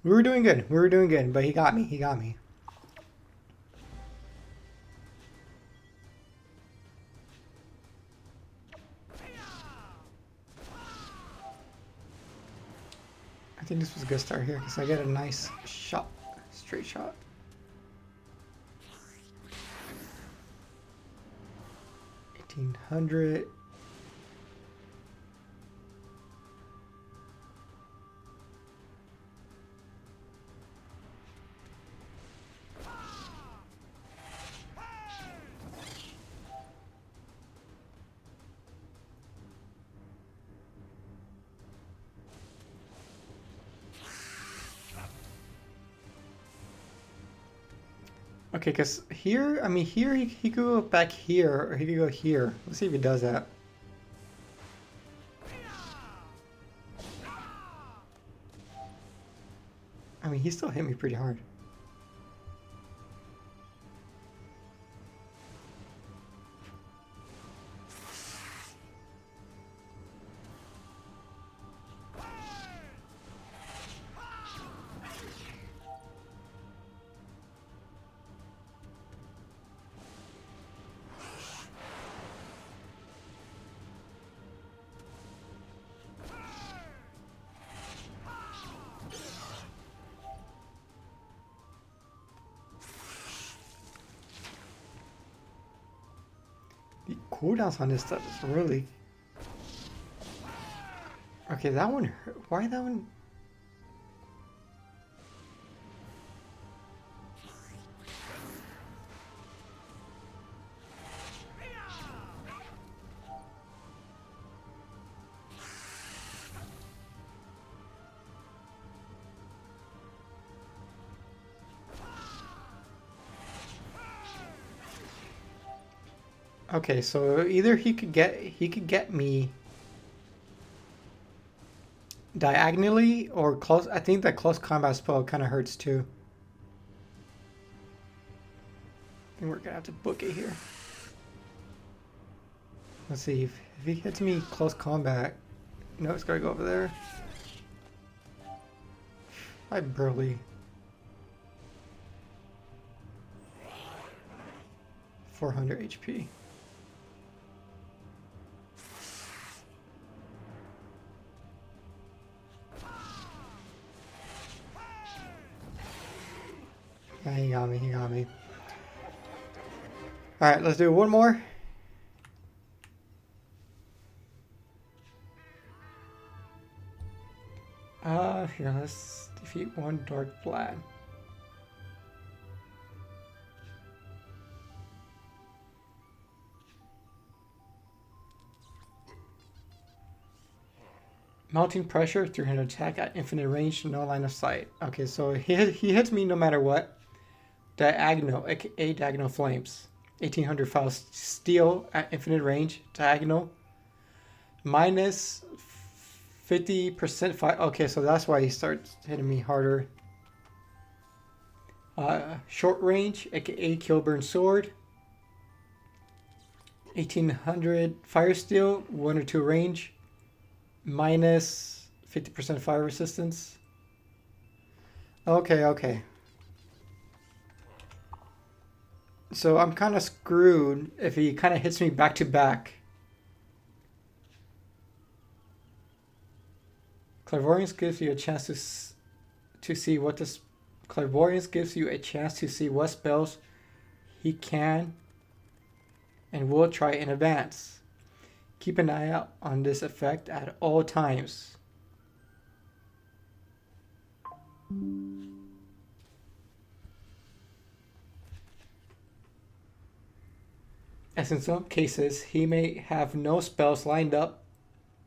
We were doing good. We were doing good, but he got me. He got me. I think this was a good start here because I get a nice shot, straight shot. $1,800. Okay, because here, I mean, here he could go back here, or he could go here. Let's see if he does that. I mean, he still hit me pretty hard. The cooldowns on this stuff is really... Okay, that one hurt. Why that one? Okay, so either he could get me diagonally or close. I think that close combat spell kind of hurts too. I think we're gonna have to book it here. Let's see if he hits me close combat. No, it's gotta go over there. I barely. 400 HP. Yeah, he got me, he got me. Alright, let's do one more. Here, let's defeat one Dark Vlad. Mounting pressure, 300 attack at infinite range, no line of sight. Okay, so he hits me no matter what. Diagonal, aka diagonal flames. 1800 files steel at infinite range, diagonal. Minus 50% fire. Okay, so that's why he starts hitting me harder. Short range, aka Killburn Sword. 1800 fire steel, 1 or 2 range. Minus 50% fire resistance. Okay, okay. So I'm kind of screwed if he kind of hits me back to back. Clairvoyance gives you a chance to see what this Clairvoyance gives you a chance to see what spells he can and will try in advance. Keep an eye out on this effect at all times. As in some cases, he may have no spells lined up,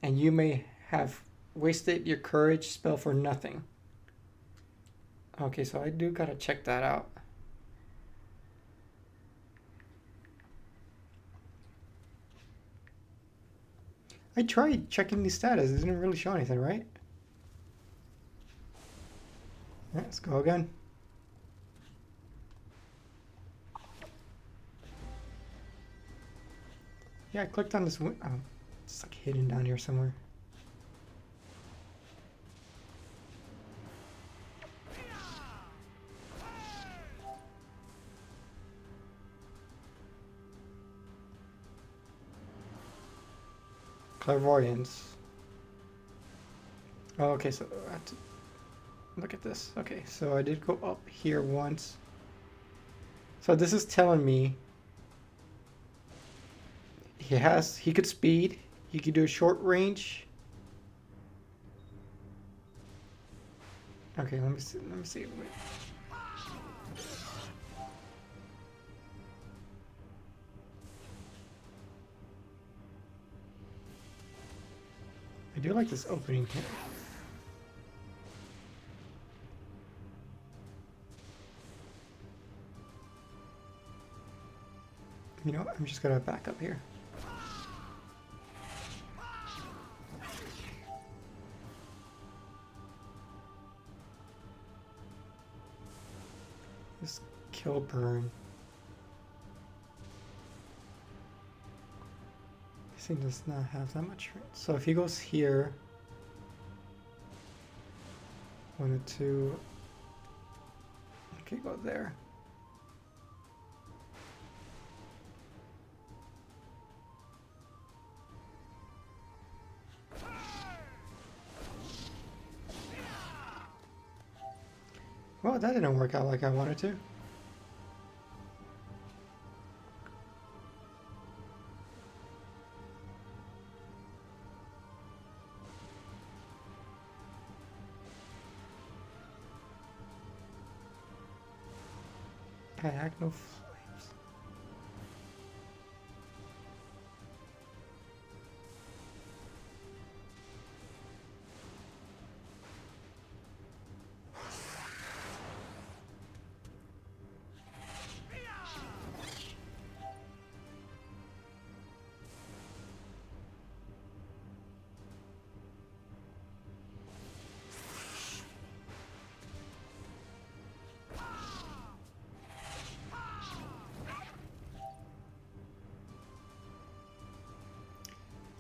and you may have wasted your courage spell for nothing. Okay, so I do gotta check that out. I tried checking the status. It didn't really show anything, right? Let's go again. Yeah, I clicked on this. Oh, it's like hidden down here somewhere. Clairvoyance. Oh, okay, so I have to look at this. Okay, so I did go up here once. So this is telling me he could speed, he could do a short range. Okay, let me see. Wait. I do like this opening here. You know what? I'm just gonna back up here. This kill burn. This thing does not have that much range. So if he goes here, 1 or 2. Okay, go there. Well, that didn't work out like I wanted to. Diagonal flames.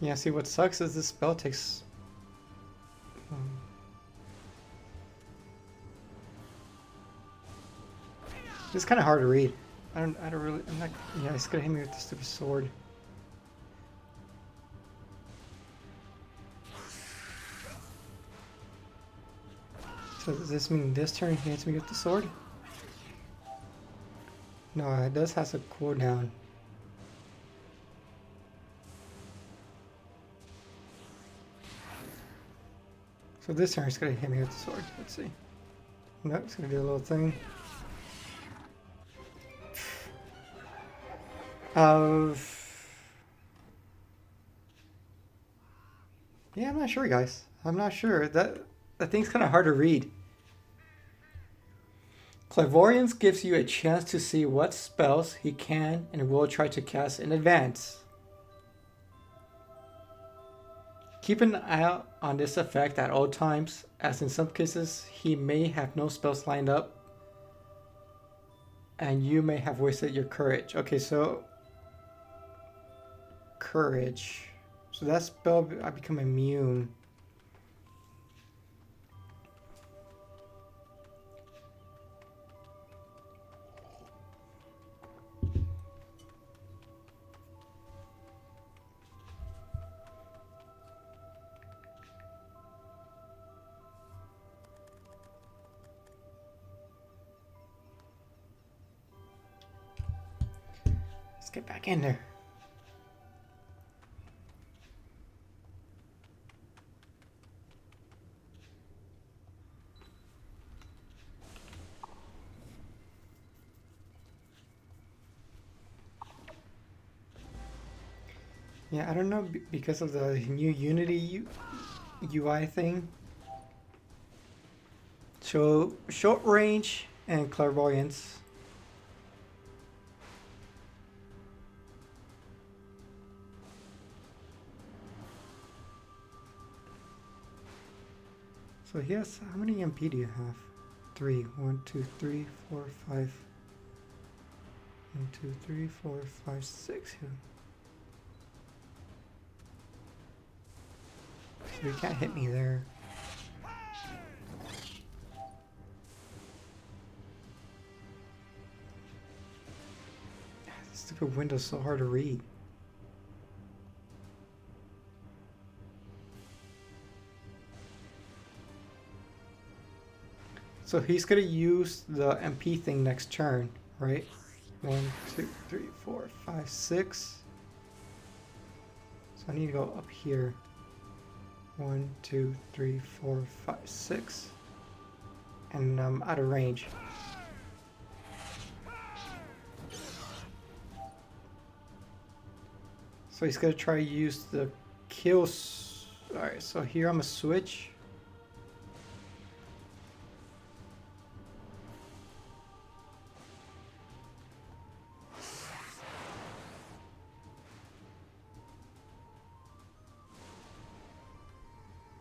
Yeah, see what sucks is this spell takes it's kind of hard to read. I'm not, yeah, he's gonna hit me with the stupid sword. So does this mean this turn he hits me with the sword? No, it does have a cooldown. So this turn he's gonna hit me with the sword. Let's see. No, it's gonna do a little thing. Yeah, I'm not sure, guys. I'm not sure. That thing's kind of hard to read. Clairvoyance gives you a chance to see what spells he can and will try to cast in advance. Keep an eye out on this effect at all times, as in some cases he may have no spells lined up and you may have wasted your courage. Okay, so courage. So that spell, I become immune. get back in there. Yeah, I don't know, because of the new Unity UI thing. So, short range and clairvoyance. So yes, how many MP do you have? 3. 1, 2, 3, 4, 5. 1, 2, 3, 4, 5, 6 here. So you can't hit me there. This stupid window's so hard to read. So he's gonna use the MP thing next turn, right? 1, 2, 3, 4, 5, 6. So I need to go up here. 1, 2, 3, 4, 5, 6. And I'm out of range. So he's gonna try to use the kills. Alright, so here I'm gonna switch.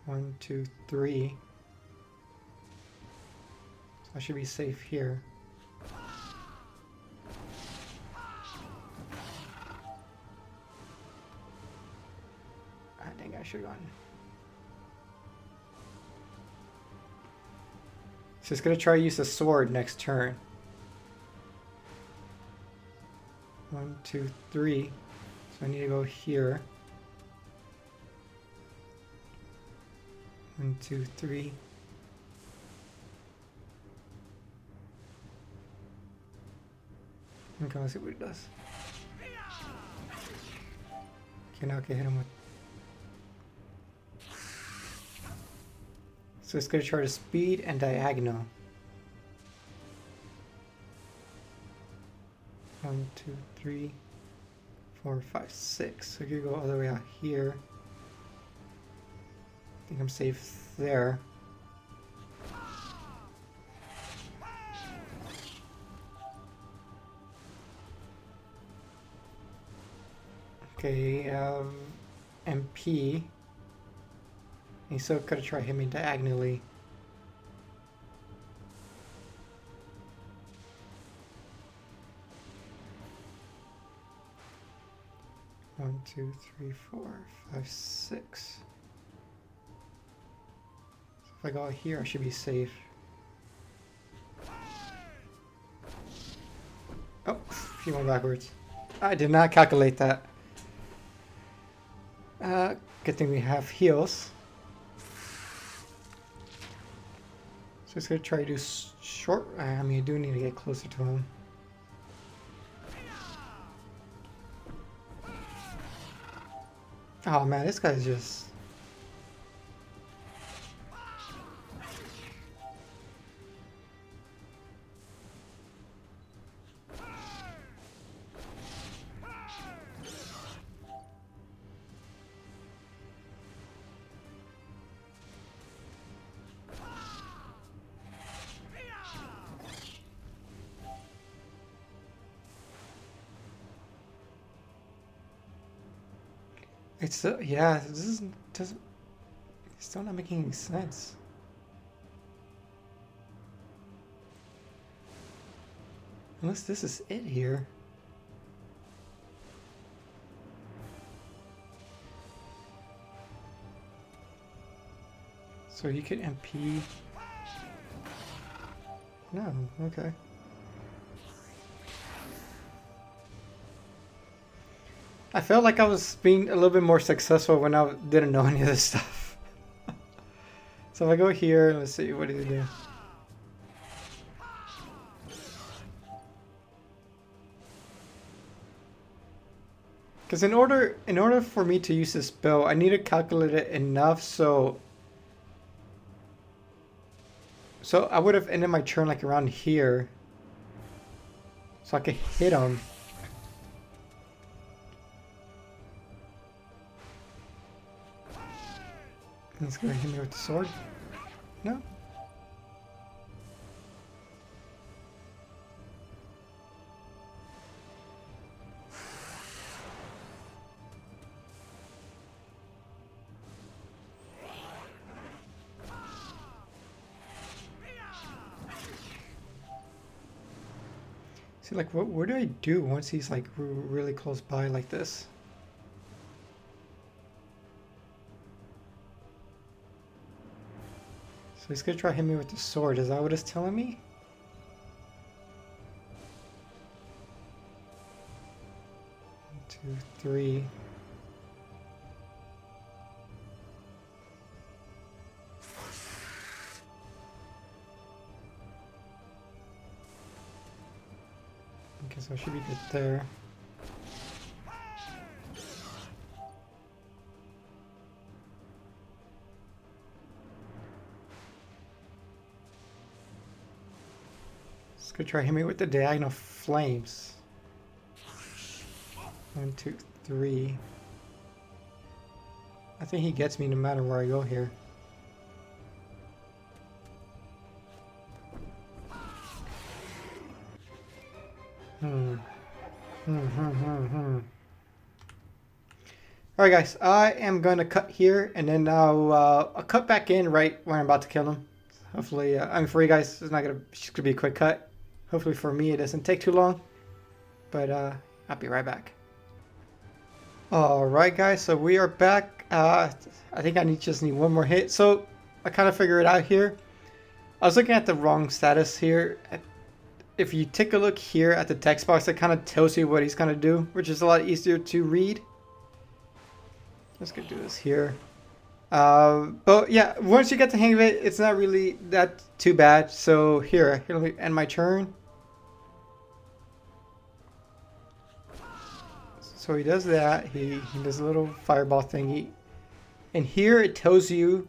One, two, three. So I should be safe here. I think I should have gone. So it's gonna try to use the sword next turn. 1, 2, 3. So I need to go here. 1, 2, 3. Okay, let's see what it does. Okay, now I can hit him with. So it's gonna try to speed and diagonal. 1, 2, 3, 4, 5, 6. So you go all the way out here. I think I'm safe there. Okay, MP. He's still gonna try to hit me diagonally. One, two, three, 4, 5, 6. So if I go out here, I should be safe. Oh, he went backwards. I did not calculate that. Good thing we have heals. So it's gonna try to do short. I mean, I do need to get closer to him. Oh man, this guy's just. It's yeah. This doesn't. It's still not making any sense. Unless this is it here. So you can MP. No, okay. I felt like I was being a little bit more successful when I didn't know any of this stuff. So if I go here, let's see, what do they do? Because in order for me to use this spell, I need to calculate it enough so I would have ended my turn like around here, so I could hit him. He's gonna hit me with the sword. No. See, like, what do I do once he's like really close by like this? So he's gonna try to hit me with the sword. Is that what it's telling me? One, two, three. Okay, so I should be good there. Let's go try to hit me with the diagonal flames. One, two, three. I think he gets me no matter where I go here. Alright guys, I am going to cut here and then I'll cut back in right when I'm about to kill him. Hopefully, I'm for you guys, it's not just gonna be a quick cut. Hopefully for me it doesn't take too long, but I'll be right back. Alright guys, so we are back. I think I just need one more hit. So I kind of figured it out here. I was looking at the wrong status here. If you take a look here at the text box, it kind of tells you what he's going to do, which is a lot easier to read. Let's go do this here. But yeah, once you get the hang of it, it's not really that too bad. So here let me end my turn. So he does that. He does a little fireball thingy. And here it tells you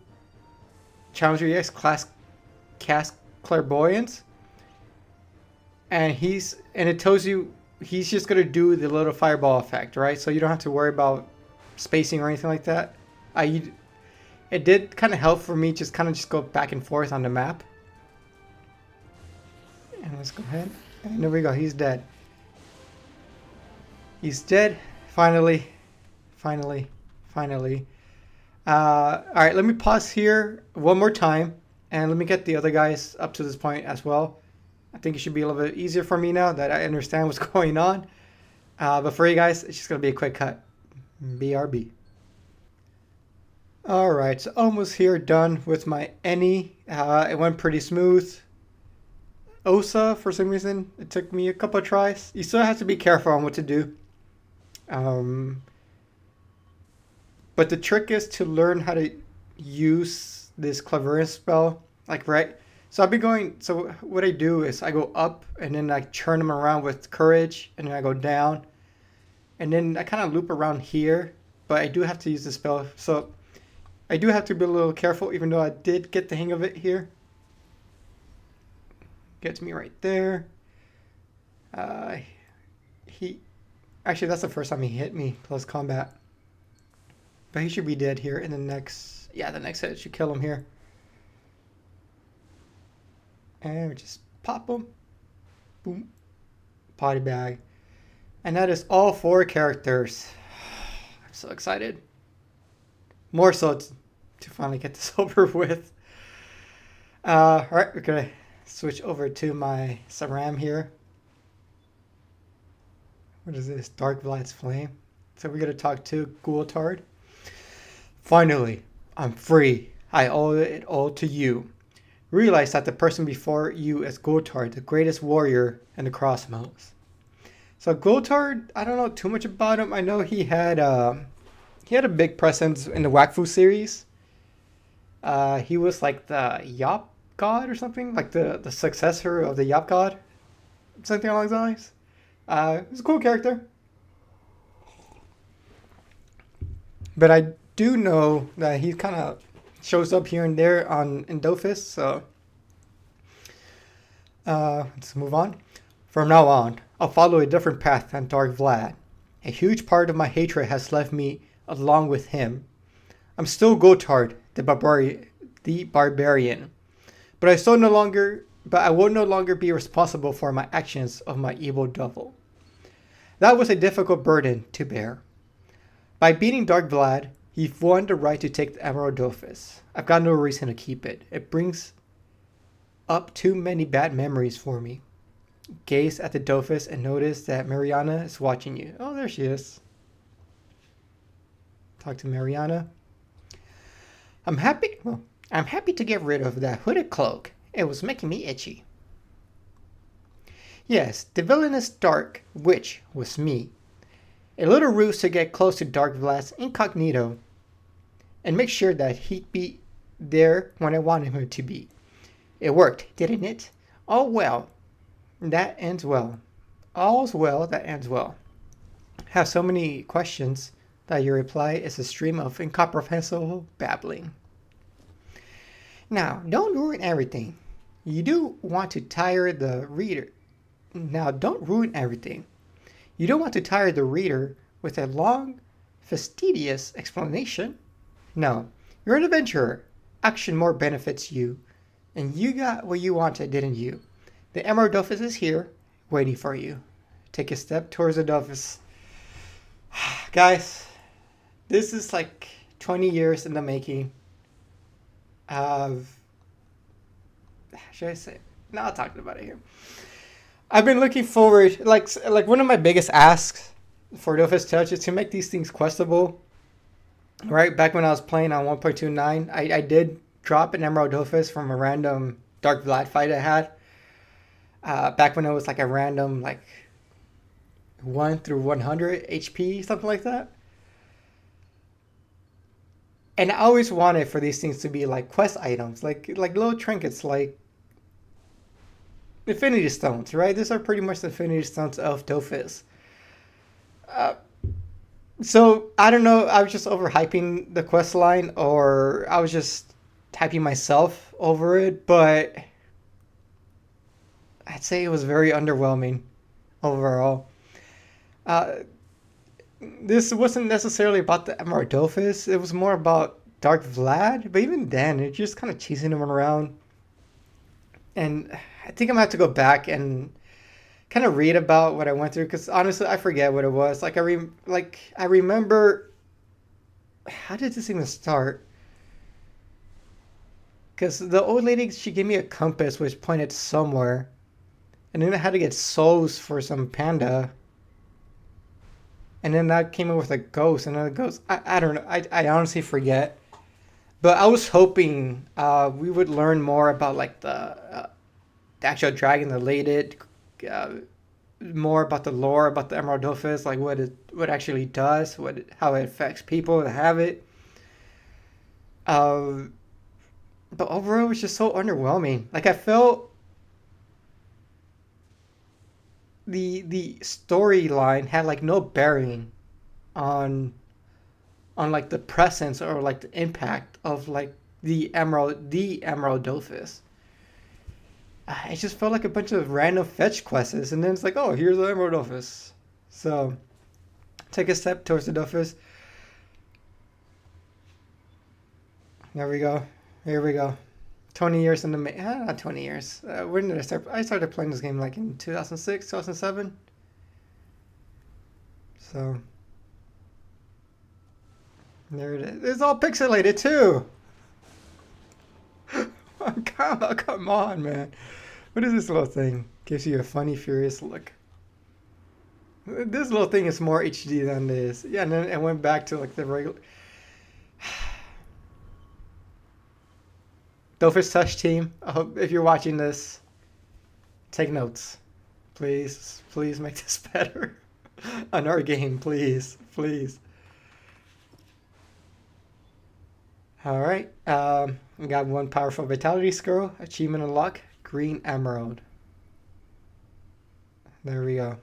Challenger EX class cast Clairvoyance. And it tells you he's just gonna do the little fireball effect, right? So you don't have to worry about spacing or anything like that. It did kind of help for me just go back and forth on the map. And let's go ahead. And there we go. He's dead. He's dead. Finally. Finally. Finally. Alright, let me pause here one more time. And let me get the other guys up to this point as well. I think it should be a little bit easier for me now that I understand what's going on. But for you guys, it's just going to be a quick cut. BRB. Alright, so almost here, done with my Any. It went pretty smooth. Osa, for some reason, it took me a couple of tries. You still have to be careful on what to do. But the trick is to learn how to use this Clairvoyance spell. Like, right? So I'll be going, so what I do is I go up and then I turn them around with Courage and then I go down. And then I kind of loop around here, but I do have to use the spell. So I do have to be a little careful even though I did get the hang of it here. Gets me right there. Actually that's the first time he hit me close combat. But he should be dead here in the next hit should kill him here. And we just pop them. Boom. Potty bag. And that is all 4 characters. I'm so excited. More so to finally get this over with. Alright, we're going to switch over to my Saram here. What is this? Dark Vlad's Flame. So we're going to talk to Gultard. Finally, I'm free. I owe it all to you. Realize that the person before you is Gultard, the greatest warrior in the Cosmos. So Gultard, I don't know too much about him. I know he had a big presence in the Wakfu series. He was like the Yop God or something, like the successor of the Yop God, something along those lines. He's a cool character. But I do know that he kind of shows up here and there on in Dofus. So let's move on. From now on, I'll follow a different path than Dark Vlad. A huge part of my hatred has left me along with him. I'm still Gotard, the barbarian, but I will no longer be responsible for my actions of my evil devil. That was a difficult burden to bear. By beating Dark Vlad, he won the right to take the Emerald Dofus. I've got no reason to keep it. It brings up too many bad memories for me. Gaze at the Dofus and notice that Mariana is watching you. Oh, there she is. Talk to Mariana. I'm happy to get rid of that hooded cloak. It was making me itchy. Yes, the villainous Dark Witch was me. A little ruse to get close to Dark Vlad's incognito and make sure that he'd be there when I wanted him to be. It worked, didn't it? Oh well. That ends well. All's well that ends well. Have so many questions that your reply is a stream of incomprehensible babbling. Now, don't ruin everything. You do want to tire the reader. Now, don't ruin everything. You don't want to tire the reader with a long, fastidious explanation. No, you're an adventurer. Action more benefits you. And you got what you wanted, didn't you? The Emerald Dofus is here, waiting for you. Take a step towards the Dofus. Guys, this is like 20 years in the making of... Should I say? No, I'll talk about it here. I've been looking forward, like one of my biggest asks for Dofus Touch is to make these things questable. Right, back when I was playing on 1.29, I did drop an Emerald Dofus from a random Dark Vlad fight I had. Back when it was like a random, like 1 through 100 HP, something like that. And I always wanted for these things to be like quest items, like little trinkets, like Infinity Stones, right? These are pretty much the Infinity Stones of Dofus. So I don't know. I was just overhyping the quest line, or I was just hyping myself over it. But I'd say it was very underwhelming overall. This wasn't necessarily about the Emerald Dofus. It was more about Dark Vlad. But even then, it's just kind of chasing him around. And I think I'm gonna have to go back and kind of read about what I went through, because honestly, I forget what it was. Like I remember. How did this even start? Because the old lady, she gave me a compass which pointed somewhere, and then I had to get souls for some panda. And then that came in with a ghost, and then the ghost. I don't know. I honestly forget. But I was hoping we would learn more about like the actual dragon that laid it, more about the lore about the Emerald Dofus, like what it actually does, how it affects people that have it. But overall, it was just so underwhelming. Like I felt the storyline had like no bearing on like the presence or like the impact of like the Emerald Dofus. It just felt like a bunch of random fetch quests, and then it's like, oh, here's the Emerald Dofus. So take a step towards the Dofus. There we go. Here we go. 20 years in the not 20 years. When did I start? I started playing this game like in 2006, 2007. So there it is. It's all pixelated too. Come on, man. What is this little thing? Gives you a funny, furious look. This little thing is more HD than this. Yeah, and then it went back to like the regular. Dofus Touch team, I hope if you're watching this, take notes. Please make this better on our game, please. All right, we got one powerful vitality scroll, achievement unlock, green emerald. There we go.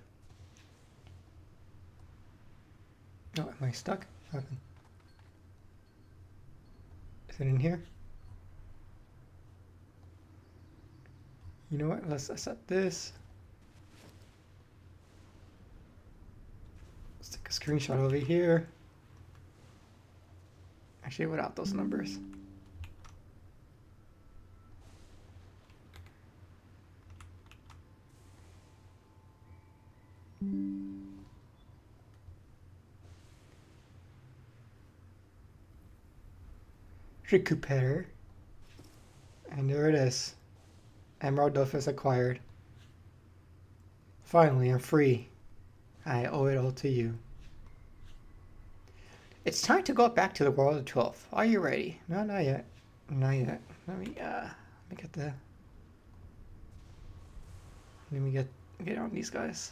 Oh, am I stuck? Okay. Nothing in here. You know what? Let's set this. Let's take a screenshot over here. Actually, without those numbers. Recuperator. And there it is. Emerald Dofus acquired. Finally, I'm free. I owe it all to you. It's time to go back to the world of 12. Are you ready? No, not yet. Not yet. Let me get the. Let me get on these guys.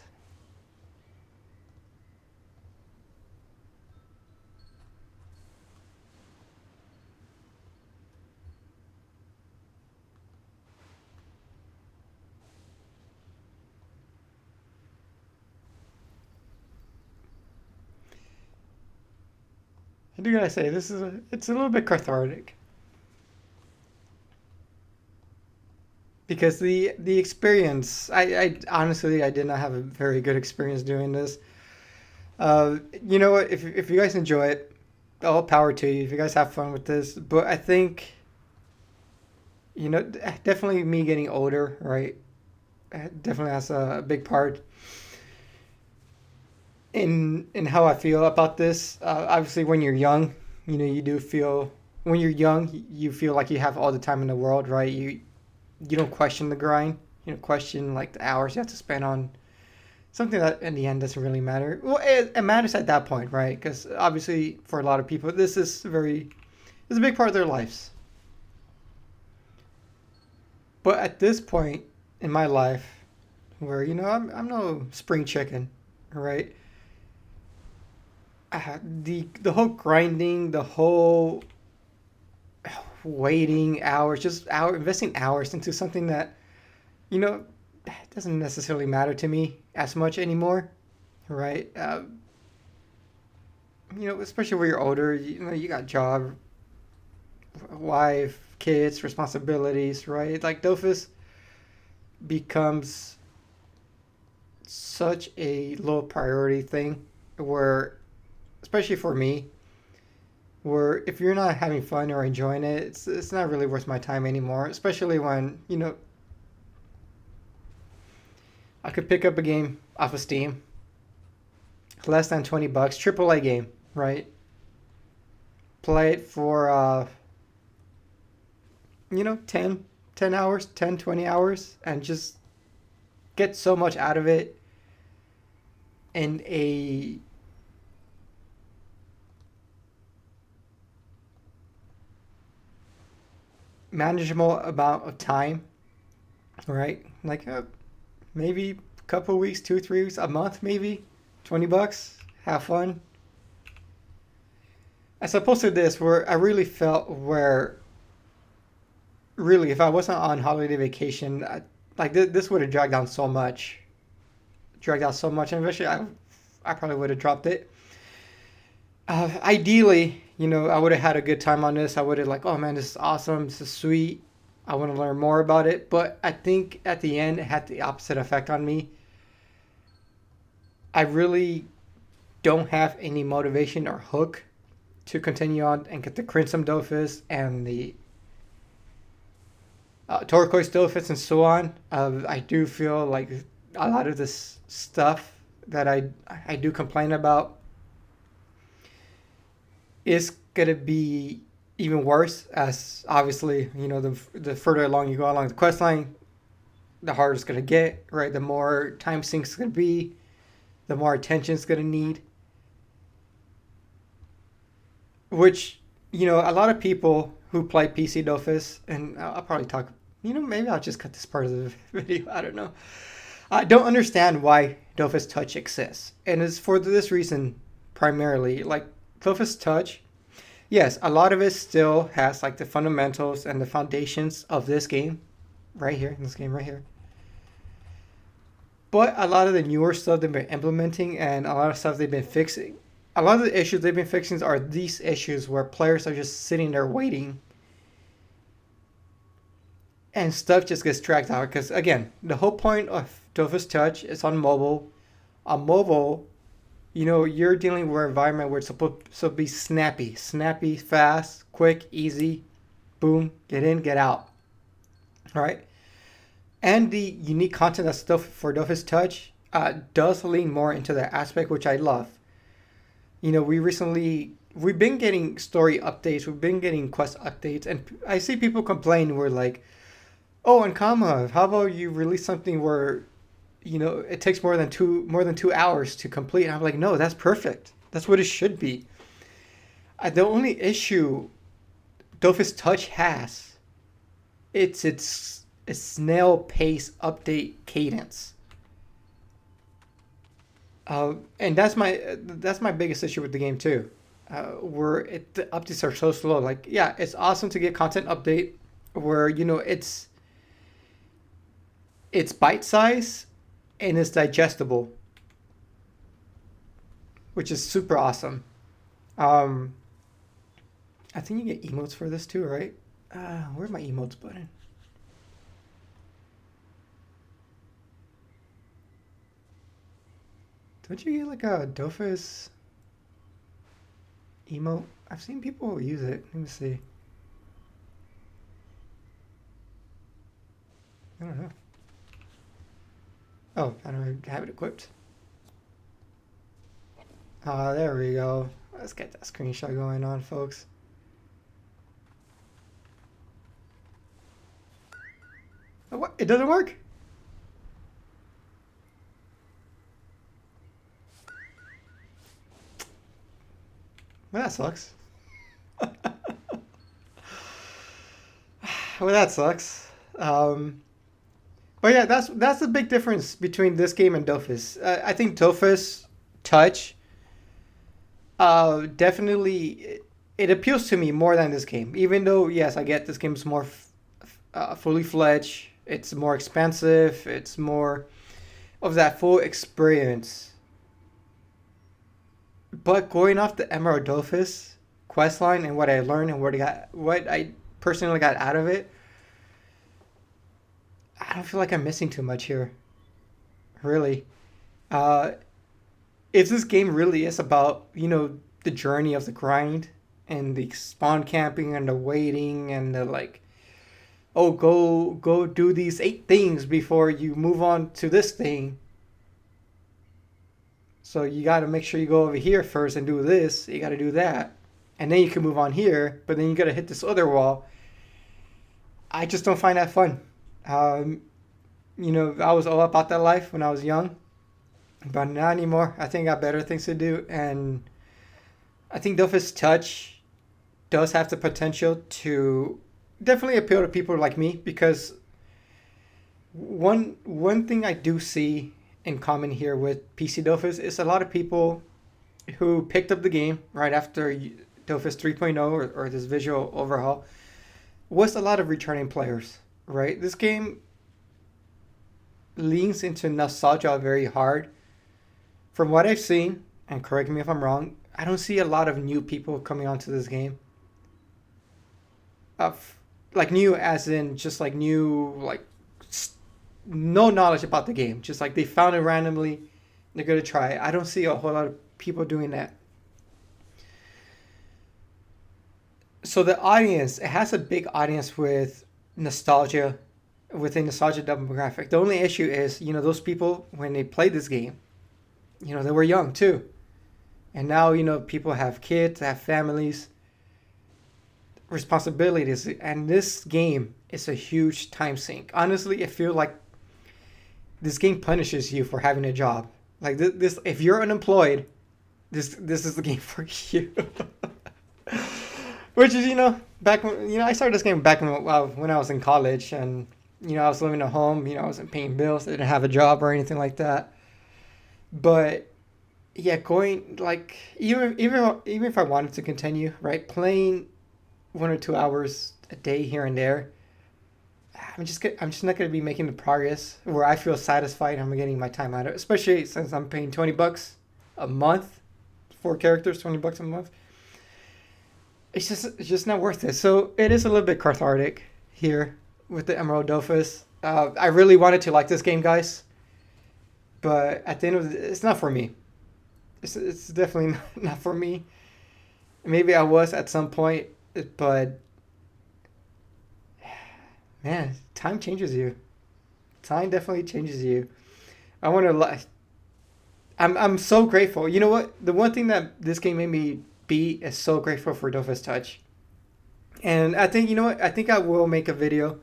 I do gotta say, it's a little bit cathartic. Because the experience, I honestly, I did not have a very good experience doing this. You know what, if you guys enjoy it, all power to you, if you guys have fun with this. But I think, definitely me getting older, right, definitely has a big part in how I feel about this. Obviously, when you're young, you do feel when you're young, you feel like you have all the time in the world, right? You don't question the grind. You don't question like the hours you have to spend on something that in the end doesn't really matter. Well, it matters at that point, right? Because obviously, for a lot of people, it's a big part of their lives. But at this point in my life, where I'm no spring chicken, right? The whole grinding, the whole waiting hours, investing hours into something that you know doesn't necessarily matter to me as much anymore, right? Especially when you're older, you got job, wife, kids, responsibilities, right? Like Dofus becomes such a low priority thing where, especially for me, where if you're not having fun or enjoying it, it's not really worth my time anymore. Especially when I could pick up a game off of Steam, less than $20, AAA game, right? Play it for 10 hours, 10, 20 hours, and just get so much out of it in a manageable amount of time, right? Like maybe a couple of weeks, 2, 3 weeks, a month, maybe $20. Have fun. As opposed to this, where I really felt where really, if I wasn't on holiday vacation, this would have dragged out so much, and eventually I probably would have dropped it. Ideally, I would have had a good time on this. I would have like, oh man, this is awesome. This is sweet. I want to learn more about it. But I think at the end, it had the opposite effect on me. I really don't have any motivation or hook to continue on and get the Crimson Dofus and the Turquoise Dofus and so on. I do feel like a lot of this stuff that I do complain about is gonna be even worse, as obviously the further along you go along the quest line, the harder it's gonna get, right? The more time sinks it's gonna be, the more attention it's gonna need. Which a lot of people who play PC Dofus, and I'll probably talk. Maybe I'll just cut this part of the video. I don't know. I don't understand why Dofus Touch exists, and it's for this reason primarily. Like Dofus Touch, yes, a lot of it still has like the fundamentals and the foundations of this game, right here in this game right here. But a lot of the newer stuff they've been implementing and a lot of stuff they've been fixing. A lot of the issues they've been fixing are these issues where players are just sitting there waiting and stuff just gets dragged out. Because again, the whole point of Dofus Touch is on mobile. On mobile, you're dealing with an environment where it's supposed to be snappy, fast, quick, easy, boom, get in, get out. All right. And the unique content that's stuff for Dofus Touch does lean more into that aspect, which I love. We've been getting story updates, we've been getting quest updates, and I see people complain. We're like, oh, and Kama, how about you release something where it takes more than 2 hours to complete? And I'm like, no, that's perfect. That's what it should be. The only issue Dofus Touch has, it's snail pace update cadence. And that's my biggest issue with the game too, where the updates are so slow. Like, yeah, it's awesome to get content update where it's bite size and it's digestible, which is super awesome. Um, I think you get emotes for this too, right? Where's my emotes button? Don't you get like a Dofus emote? I've seen people use it. Let me see. I don't know. Oh, I don't have it equipped. There we go. Let's get that screenshot going on, folks. Oh, what? It doesn't work? Well, that sucks. Well, that sucks. But yeah, that's the big difference between this game and Dofus. I think Dofus Touch definitely it appeals to me more than this game. Even though yes, I get this game's more fully fledged. It's more expensive. It's more of that full experience. But going off the Emerald Dofus questline and what I learned and what I personally got out of it, I don't feel like I'm missing too much here. Really. Uh, if this game really is about, the journey of the grind and the spawn camping and the waiting and the like, oh, go do these 8 things before you move on to this thing. So you got to make sure you go over here first and do this. You got to do that. And then you can move on here, but then you got to hit this other wall. I just don't find that fun. Um, I was all about that life when I was young, but not anymore. I think I got better things to do, and I think Dofus Touch does have the potential to definitely appeal to people like me because one thing I do see in common here with PC Dofus is a lot of people who picked up the game right after Dofus 3.0 or this visual overhaul was a lot of returning players, right? This game leans into nostalgia very hard. From what I've seen, and correct me if I'm wrong, I don't see a lot of new people coming onto this game. Like new as in just like new, like no knowledge about the game. Just like they found it randomly, they're gonna try it. I don't see a whole lot of people doing that. So the audience, it has a big audience with nostalgia, with a nostalgia demographic. The only issue is, those people when they played this game, they were young too, and now people have kids, have families, responsibilities, and this game is a huge time sink. Honestly, I feel like this game punishes you for having a job. Like this if you're unemployed, this is the game for you. Which is, back when, I started this game back when I was in college and, I was living at home, I wasn't paying bills, I didn't have a job or anything like that. But yeah, going like, even if I wanted to continue, right, playing 1 or 2 hours a day here and there, I'm just not going to be making the progress where I feel satisfied I'm getting my time out of it, especially since I'm paying $20 a month, 4 characters, $20 a month. It's just not worth it. So it is a little bit cathartic here. with the Emerald Dofus. I really wanted to like this game, guys, but at the end of it's not for me. It's definitely not for me. Maybe I was at some point, but man, time changes you. Time definitely changes you. I want to. I'm so grateful. You know what? The one thing that this game made me be is so grateful for Dofus Touch. And I think you know what? I think I will make a video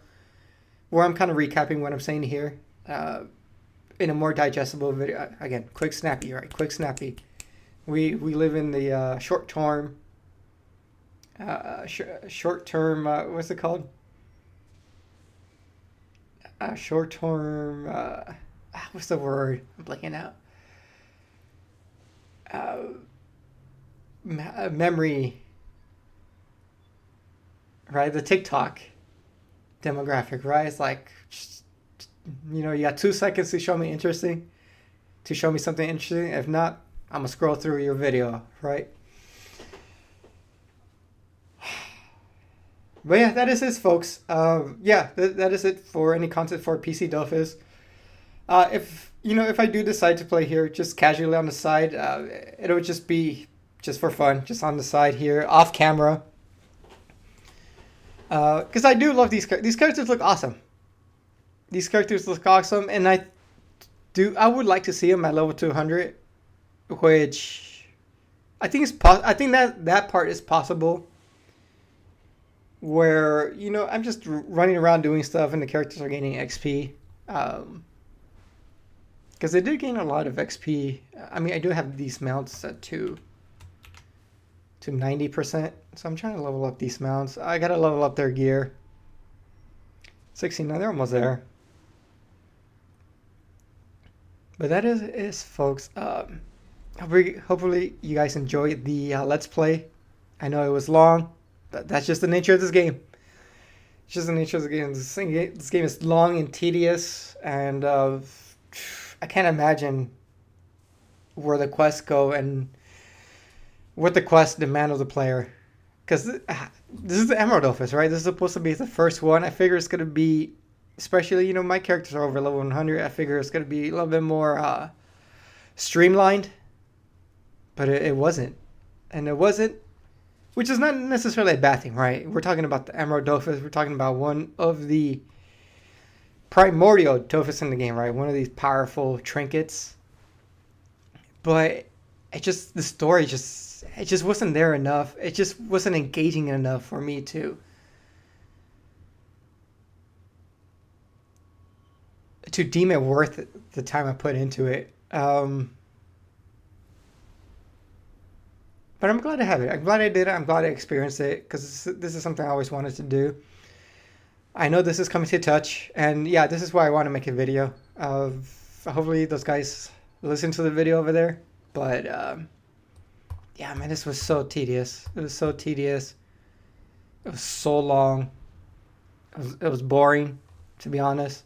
where I'm kind of recapping what I'm saying here, in a more digestible video. Again, quick, snappy, right? Quick, snappy. We live in the short term. Short term. What's it called? Short term. What's the word? I'm blanking out. Memory. Right, the TikTok demographic, right? It's like, you know, you got 2 seconds to show me interesting, to show me something interesting. If not, I'm gonna scroll through your video, right? But yeah, that is it, folks. Yeah, that is it for any content for PC Dofus. If you know, if I do decide to play here, just casually on the side, it'll just be just for fun, just on the side here, off camera. Because I do love these characters look awesome. These characters look awesome, and I would like to see them at level 200, which I think I think that part is possible. Where you know I'm just running around doing stuff, and the characters are gaining XP. Because they did gain a lot of XP. I mean, I do have these mounts set to 90%. So I'm trying to level up these mounts. I gotta level up their gear. 69, they're almost there. But that is folks. Hopefully you guys enjoyed the Let's Play. I know it was long, but that's just the nature of this game. It's just the nature of the game. This game is long and tedious, and I can't imagine where the quests go and what the quests demand of the player. Because this is the Emerald Office, right? This is supposed to be the first one. I figure it's going to be, especially, you know, my characters are over level 100. I figure it's going to be a little bit more streamlined. But it wasn't. And it wasn't, which is not necessarily a bad thing, right? We're talking about the Emerald Dofus. We're talking about one of the primordial Dofus in the game, right? One of these powerful trinkets. But the story it just wasn't there enough. It just wasn't engaging enough for me to deem it worth the time I put into it. But I'm glad I have it. I'm glad I did it. I'm glad I experienced it, because this is something I always wanted to do. I know this is coming to touch, and yeah, this is why I want to make a video. Hopefully those guys listen to the video over there. But yeah, man, this was so tedious. It was so tedious. It was so long. It was boring, to be honest.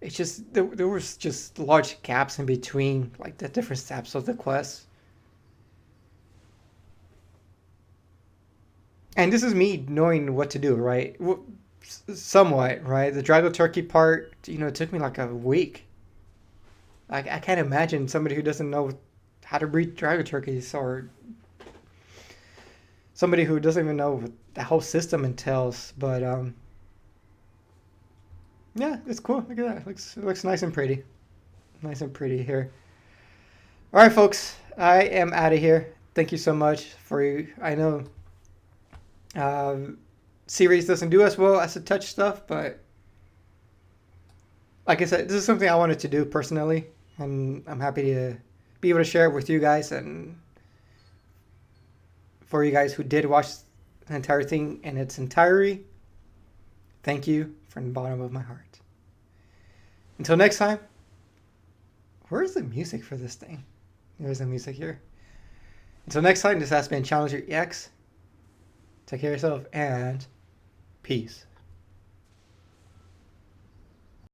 It's just there was just large gaps in between, like the different steps of the quest. And this is me knowing what to do, right? Somewhat, right? The Drago Turkey part, you know, it took me like a week. I can't imagine somebody who doesn't know how to breed Drago Turkeys, or somebody who doesn't even know what the whole system entails. But yeah, it's cool. Look at that. It looks nice and pretty. Nice and pretty here. All right, folks. I am out of here. Thank you so much for you. I know series doesn't do as well as the touch stuff, but like I said, this is something I wanted to do personally, and I'm happy to be able to share it with you guys, and for you guys who did watch the entire thing in its entirety, thank you from the bottom of my heart. Until next time, where's the music for this thing? There's the music here. Until next time, this has been Challenger EX. Take care of yourself, and peace.